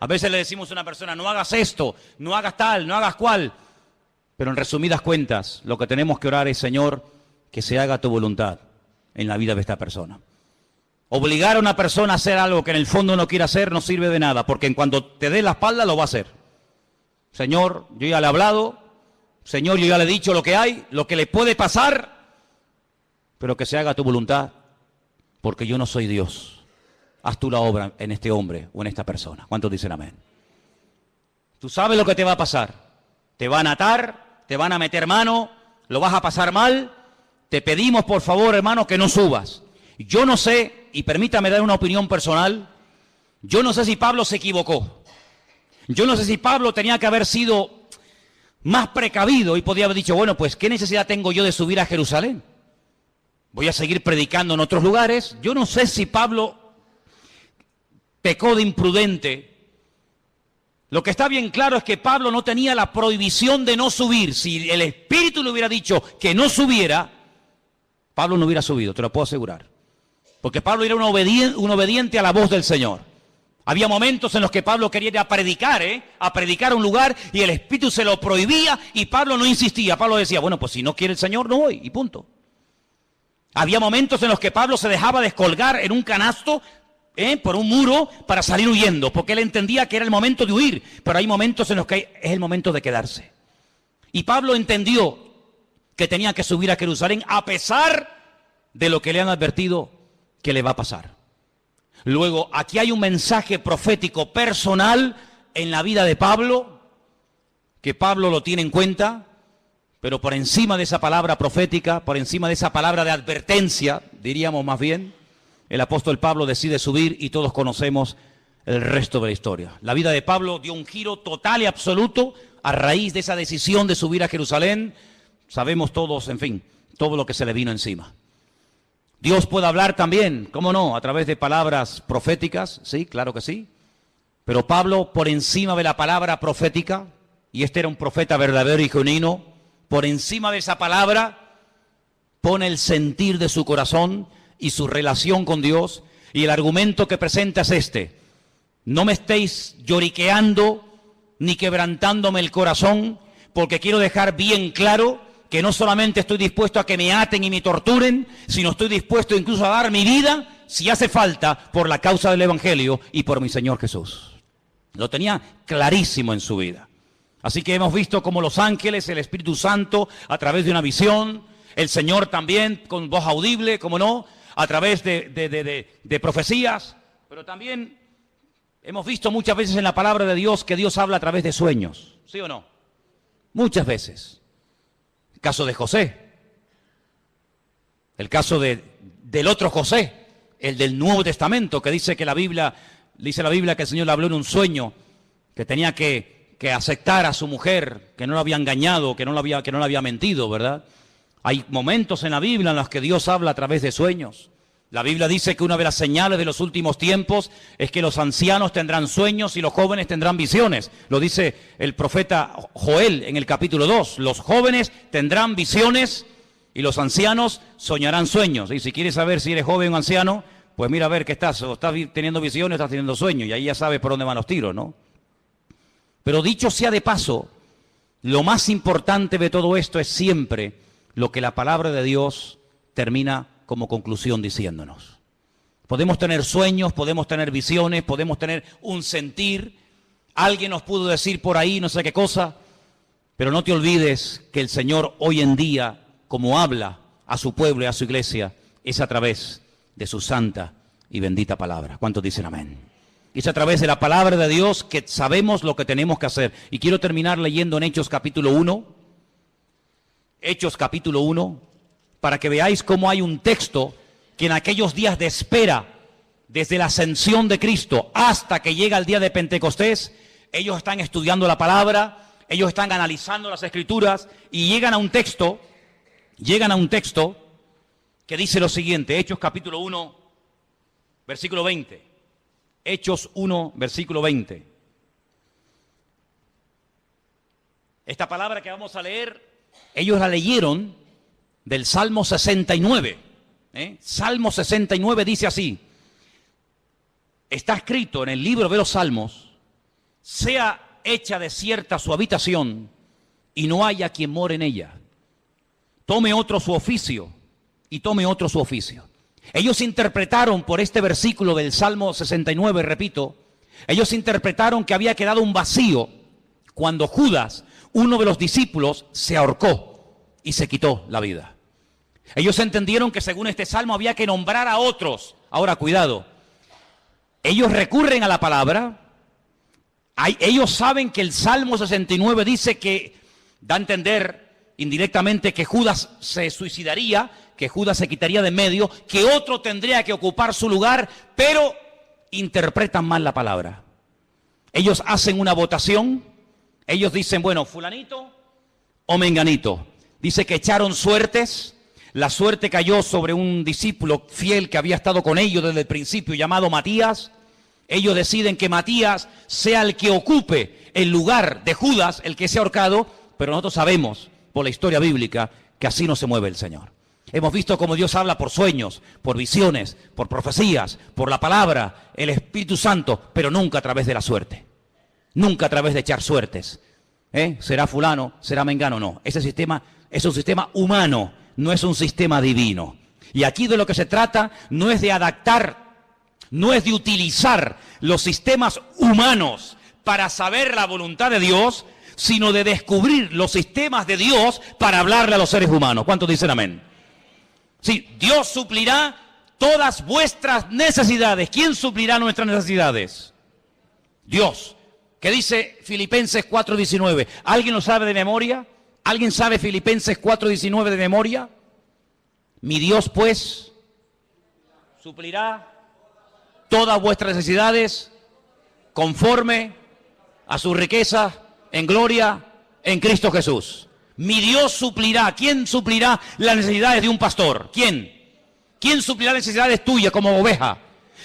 A veces le decimos a una persona, no hagas esto, no hagas tal, no hagas cual. Pero en resumidas cuentas, lo que tenemos que orar es, Señor, que se haga tu voluntad en la vida de esta persona. Obligar a una persona a hacer algo que en el fondo no quiere hacer no sirve de nada, porque en cuanto te dé la espalda lo va a hacer. Señor, yo ya le he hablado, Señor, yo ya le he dicho lo que hay, lo que le puede pasar, pero que se haga tu voluntad, porque yo no soy Dios. Haz tú la obra en este hombre o en esta persona. ¿Cuántos dicen amén? Tú sabes lo que te va a pasar. Te van a atar, te van a meter mano, lo vas a pasar mal. Te pedimos, por favor, hermano, que no subas. Yo no sé, y permítame dar una opinión personal, yo no sé si Pablo se equivocó. Yo no sé si Pablo tenía que haber sido más precavido y podía haber dicho, bueno, pues, ¿qué necesidad tengo yo de subir a Jerusalén? Voy a seguir predicando en otros lugares. Yo no sé si Pablo pecó de imprudente. Lo que está bien claro es que Pablo no tenía la prohibición de no subir. Si el Espíritu le hubiera dicho que no subiera, Pablo no hubiera subido, te lo puedo asegurar. Porque Pablo era un obediente a la voz del Señor. Había momentos en los que Pablo quería ir a predicar a un lugar y el Espíritu se lo prohibía y Pablo no insistía. Pablo decía, bueno, pues si no quiere el Señor, no voy, y punto. Había momentos en los que Pablo se dejaba descolgar en un canasto por un muro para salir huyendo, porque él entendía que era el momento de huir, pero hay momentos en los que es el momento de quedarse. Y Pablo entendió que tenía que subir a Jerusalén a pesar de lo que le han advertido que le va a pasar. Luego, aquí hay un mensaje profético personal en la vida de Pablo, que Pablo lo tiene en cuenta, pero por encima de esa palabra profética, por encima de esa palabra de advertencia, diríamos más bien, el apóstol Pablo decide subir y todos conocemos el resto de la historia. La vida de Pablo dio un giro total y absoluto a raíz de esa decisión de subir a Jerusalén. Sabemos todos, en fin, todo lo que se le vino encima. Dios puede hablar también, ¿cómo no?, a través de palabras proféticas, sí, claro que sí. Pero Pablo, por encima de la palabra profética, y este era un profeta verdadero y genuino, por encima de esa palabra, pone el sentir de su corazón y su relación con Dios, y el argumento que presenta es este: no me estéis lloriqueando ni quebrantándome el corazón, porque quiero dejar bien claro que no solamente estoy dispuesto a que me aten y me torturen, sino estoy dispuesto incluso a dar mi vida, si hace falta, por la causa del Evangelio y por mi Señor Jesús. Lo tenía clarísimo en su vida. Así que hemos visto cómo los ángeles, el Espíritu Santo, a través de una visión, el Señor también con voz audible, como no, a través de profecías, pero también hemos visto muchas veces en la palabra de Dios que Dios habla a través de sueños, ¿sí o no? Muchas veces. El caso de José, el caso del otro José, el del Nuevo Testamento, que dice la Biblia que el Señor le habló en un sueño, que tenía que aceptar a su mujer, que no la había engañado, que no la había mentido, ¿verdad? Hay momentos en la Biblia en los que Dios habla a través de sueños. La Biblia dice que una de las señales de los últimos tiempos es que los ancianos tendrán sueños y los jóvenes tendrán visiones. Lo dice el profeta Joel en el capítulo 2. Los jóvenes tendrán visiones y los ancianos soñarán sueños. Y si quieres saber si eres joven o anciano, pues mira a ver qué estás. O estás teniendo visiones o estás teniendo sueños. Y ahí ya sabes por dónde van los tiros, ¿no? Pero dicho sea de paso, lo más importante de todo esto es siempre lo que la palabra de Dios termina como conclusión diciéndonos. Podemos tener sueños, podemos tener visiones, podemos tener un sentir. Alguien nos pudo decir por ahí no sé qué cosa, pero no te olvides que el Señor hoy en día, como habla a su pueblo y a su iglesia, es a través de su santa y bendita palabra. ¿Cuántos dicen amén? Es a través de la palabra de Dios que sabemos lo que tenemos que hacer. Y quiero terminar leyendo en Hechos capítulo 1. Hechos capítulo 1. Para que veáis cómo hay un texto que en aquellos días de espera, desde la ascensión de Cristo hasta que llega el día de Pentecostés, ellos están estudiando la palabra, ellos están analizando las Escrituras y llegan a un texto que dice lo siguiente, Hechos capítulo 1, versículo 20. Hechos 1, versículo 20. Esta palabra que vamos a leer, ellos la leyeron del Salmo 69. Salmo 69 dice así: está escrito en el libro de los Salmos, sea hecha desierta su habitación y no haya quien more en ella. Tome otro su oficio y tome otro su oficio. Ellos interpretaron por este versículo del Salmo 69, repito, ellos interpretaron que había quedado un vacío cuando Judas, uno de los discípulos, se ahorcó y se quitó la vida. Ellos entendieron que según este salmo había que nombrar a otros. Ahora, cuidado, ellos recurren a la palabra, ellos saben que el Salmo 69 dice que, da a entender indirectamente que Judas se suicidaría, que Judas se quitaría de en medio, que otro tendría que ocupar su lugar, pero interpretan mal la palabra. Ellos hacen una votación, ellos dicen, bueno, fulanito o menganito. Dice que echaron suertes. La suerte cayó sobre un discípulo fiel que había estado con ellos desde el principio, llamado Matías. Ellos deciden que Matías sea el que ocupe el lugar de Judas, el que se ha ahorcado, pero nosotros sabemos, por la historia bíblica, que así no se mueve el Señor. Hemos visto cómo Dios habla por sueños, por visiones, por profecías, por la palabra, el Espíritu Santo, pero nunca a través de la suerte. Nunca a través de echar suertes. ¿Será fulano? ¿Será mengano? No. Ese sistema es un sistema humano. No es un sistema divino. Y aquí de lo que se trata no es de adaptar, no es de utilizar los sistemas humanos para saber la voluntad de Dios, sino de descubrir los sistemas de Dios para hablarle a los seres humanos. ¿Cuántos dicen amén? Sí, Dios suplirá todas vuestras necesidades. ¿Quién suplirá nuestras necesidades? Dios. ¿Qué dice Filipenses 4:19? ¿Alguien lo sabe de memoria? ¿Alguien sabe Filipenses 4:19 de memoria? Mi Dios, pues, suplirá todas vuestras necesidades conforme a su riqueza en gloria en Cristo Jesús. Mi Dios suplirá. ¿Quién suplirá las necesidades de un pastor? ¿Quién? ¿Quién suplirá las necesidades tuyas como oveja?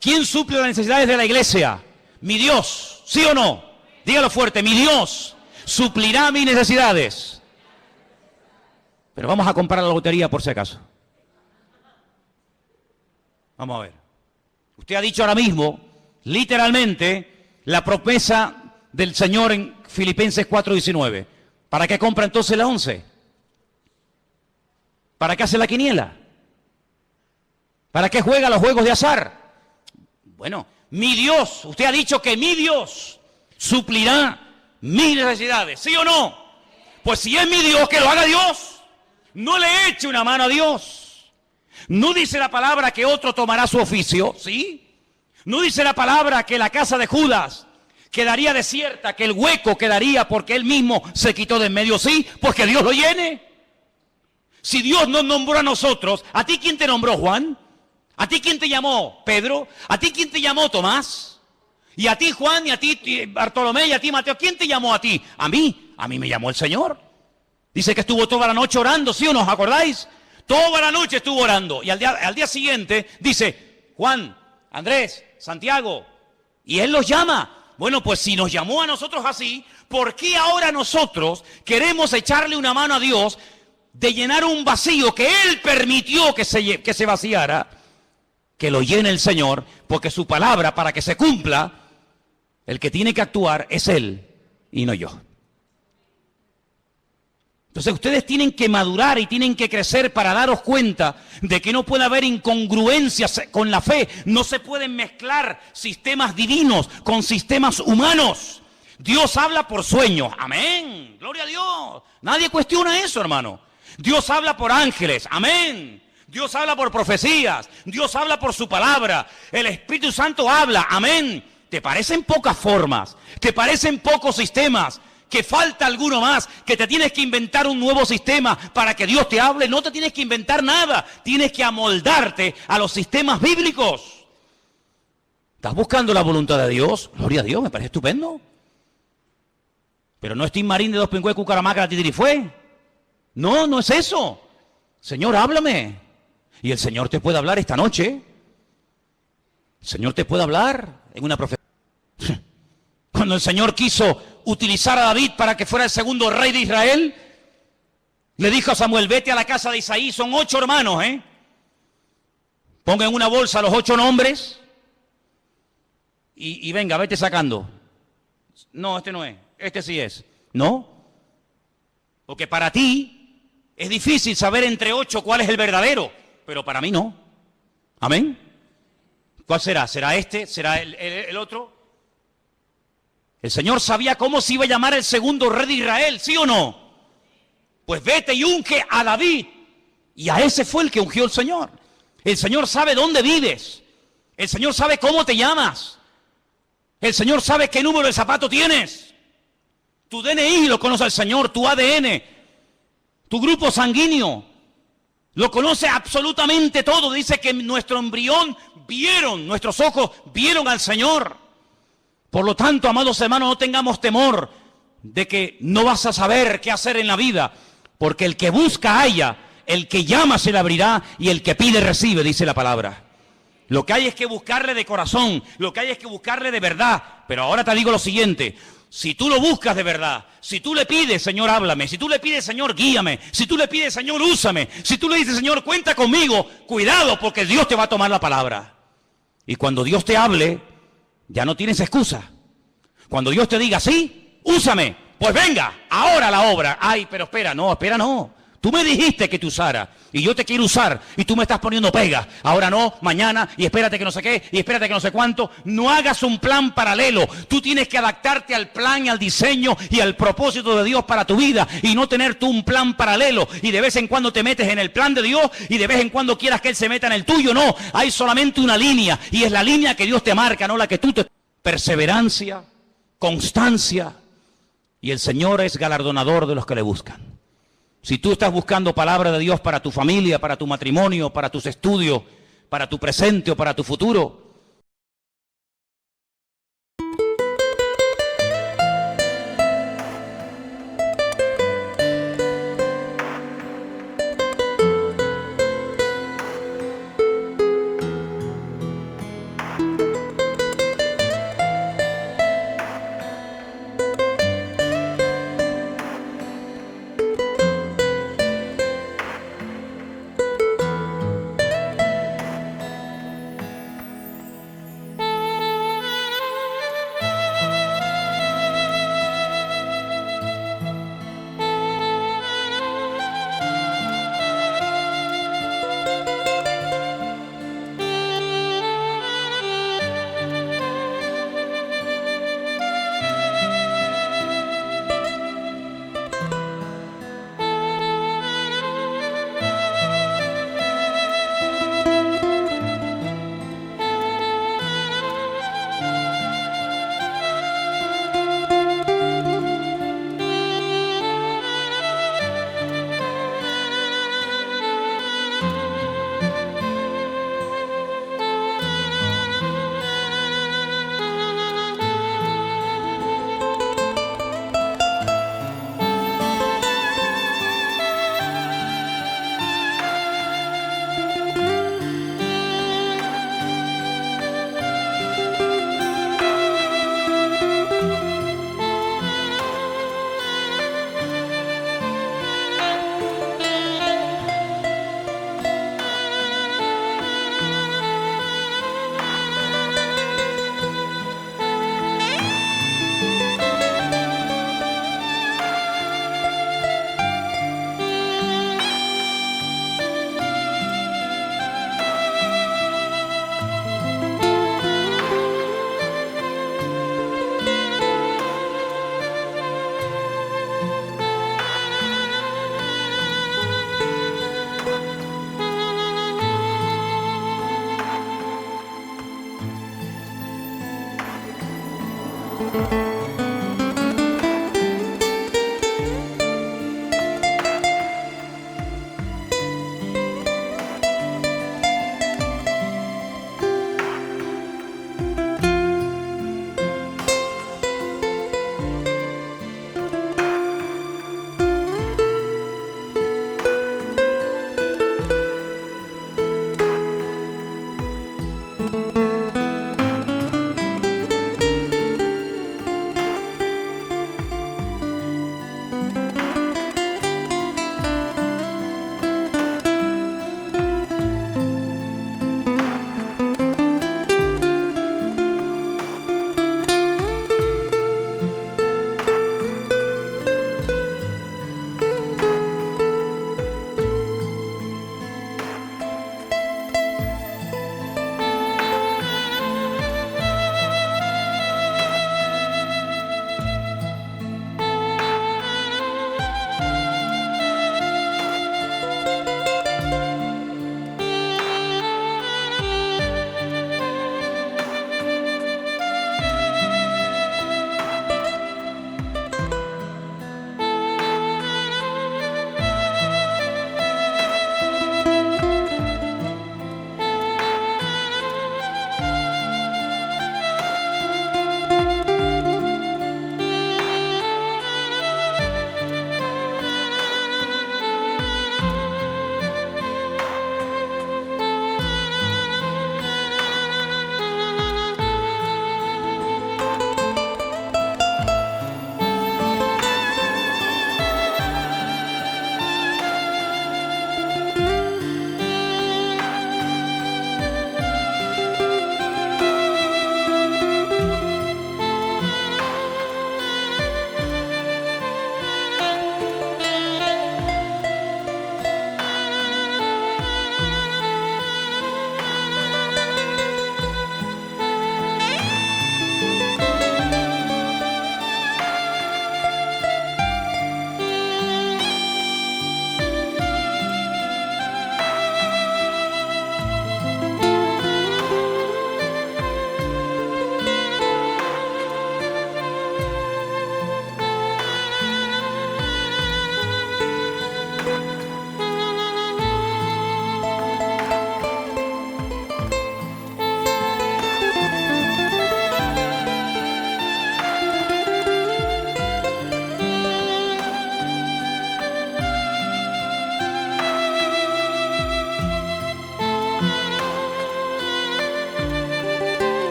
¿Quién suple las necesidades de la iglesia? Mi Dios. ¿Sí o no? Dígalo fuerte. Mi Dios suplirá mis necesidades. Pero vamos a comprar la lotería por si acaso. Vamos a ver. Usted ha dicho ahora mismo, literalmente, la promesa del Señor en Filipenses 4:19. ¿Para qué compra entonces la 11? ¿Para qué hace la quiniela? ¿Para qué juega los juegos de azar? Bueno, mi Dios, usted ha dicho que mi Dios suplirá mis necesidades, ¿sí o no? Pues si es mi Dios, que lo haga Dios. No le eche una mano a Dios. No dice la palabra que otro tomará su oficio, ¿sí? No dice la palabra que la casa de Judas quedaría desierta, que el hueco quedaría porque él mismo se quitó de en medio, ¿sí? Pues que Dios lo llene. Si Dios nos nombró a nosotros, ¿a ti quién te nombró, Juan? ¿A ti quién te llamó, Pedro? ¿A ti quién te llamó, Tomás? ¿Y a ti, Juan? ¿Y a ti, Bartolomé? ¿Y a ti, Mateo? ¿Quién te llamó a ti? A mí me llamó el Señor. Dice que estuvo toda la noche orando, ¿sí o no? ¿Os acordáis? Toda la noche estuvo orando. Y al día siguiente dice, Juan, Andrés, Santiago, y Él los llama. Bueno, pues si nos llamó a nosotros así, ¿por qué ahora nosotros queremos echarle una mano a Dios de llenar un vacío que Él permitió que se vaciara? Que lo llene el Señor, porque su palabra, para que se cumpla, el que tiene que actuar es Él y no yo. Entonces ustedes tienen que madurar y tienen que crecer para daros cuenta de que no puede haber incongruencias con la fe. No se pueden mezclar sistemas divinos con sistemas humanos. Dios habla por sueños. Amén. Gloria a Dios. Nadie cuestiona eso, hermano. Dios habla por ángeles. Amén. Dios habla por profecías. Dios habla por su palabra. El Espíritu Santo habla. Amén. ¿Te parecen pocas formas? ¿Te parecen pocos sistemas? ¿Que falta alguno más? ¿Que te tienes que inventar un nuevo sistema para que Dios te hable? No te tienes que inventar nada. Tienes que amoldarte a los sistemas bíblicos. ¿Estás buscando la voluntad de Dios? Gloria a Dios, me parece estupendo. Pero no es Tim Marín de Dos Pingües, Cucaramaca, la Titirifue. No, no es eso. Señor, háblame. Y el Señor te puede hablar esta noche. El Señor te puede hablar en una profecía. Cuando el Señor quiso utilizar a David para que fuera el segundo rey de Israel, le dijo a Samuel, vete a la casa de Isaí, son 8 hermanos, ponga en una bolsa los 8 nombres y venga, vete sacando. No, este no es, este sí es. No, porque para ti es difícil saber entre 8 cuál es el verdadero, pero para mí no. Amén. ¿Cuál será? ¿Será este? ¿Será el otro? El Señor sabía cómo se iba a llamar el segundo rey de Israel, ¿sí o no? Pues vete y unge a David. Y a ese fue el que ungió el Señor. El Señor sabe dónde vives. El Señor sabe cómo te llamas. El Señor sabe qué número de zapato tienes. Tu DNI lo conoce el Señor, tu ADN, tu grupo sanguíneo. Lo conoce absolutamente todo. Dice que nuestro embrión nuestros ojos vieron al Señor. Por lo tanto, amados hermanos, no tengamos temor de que no vas a saber qué hacer en la vida, porque el que busca halla, el que llama se le abrirá y el que pide recibe, dice la palabra. Lo que hay es que buscarle de corazón, lo que hay es que buscarle de verdad. Pero ahora te digo lo siguiente, si tú lo buscas de verdad, si tú le pides, Señor, háblame, si tú le pides, Señor, guíame, si tú le pides, Señor, úsame, si tú le dices, Señor, cuenta conmigo, cuidado, porque Dios te va a tomar la palabra. Y cuando Dios te hable, ya no tienes excusa. Cuando Dios te diga, sí, úsame, pues venga, ahora la obra. Ay, pero espera, no, Tú me dijiste que te usara y yo te quiero usar y tú me estás poniendo pega. Ahora no, mañana y espérate que no sé qué y espérate que no sé cuánto. No hagas un plan paralelo. Tú tienes que adaptarte al plan y al diseño y al propósito de Dios para tu vida y no tener tú un plan paralelo y de vez en cuando te metes en el plan de Dios y de vez en cuando quieras que Él se meta en el tuyo. No, hay solamente una línea y es la línea que Dios te marca, no la que tú te... Perseverancia, constancia, y el Señor es galardonador de los que le buscan. Si tú estás buscando palabra de Dios para tu familia, para tu matrimonio, para tus estudios, para tu presente o para tu futuro,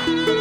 Aleluya.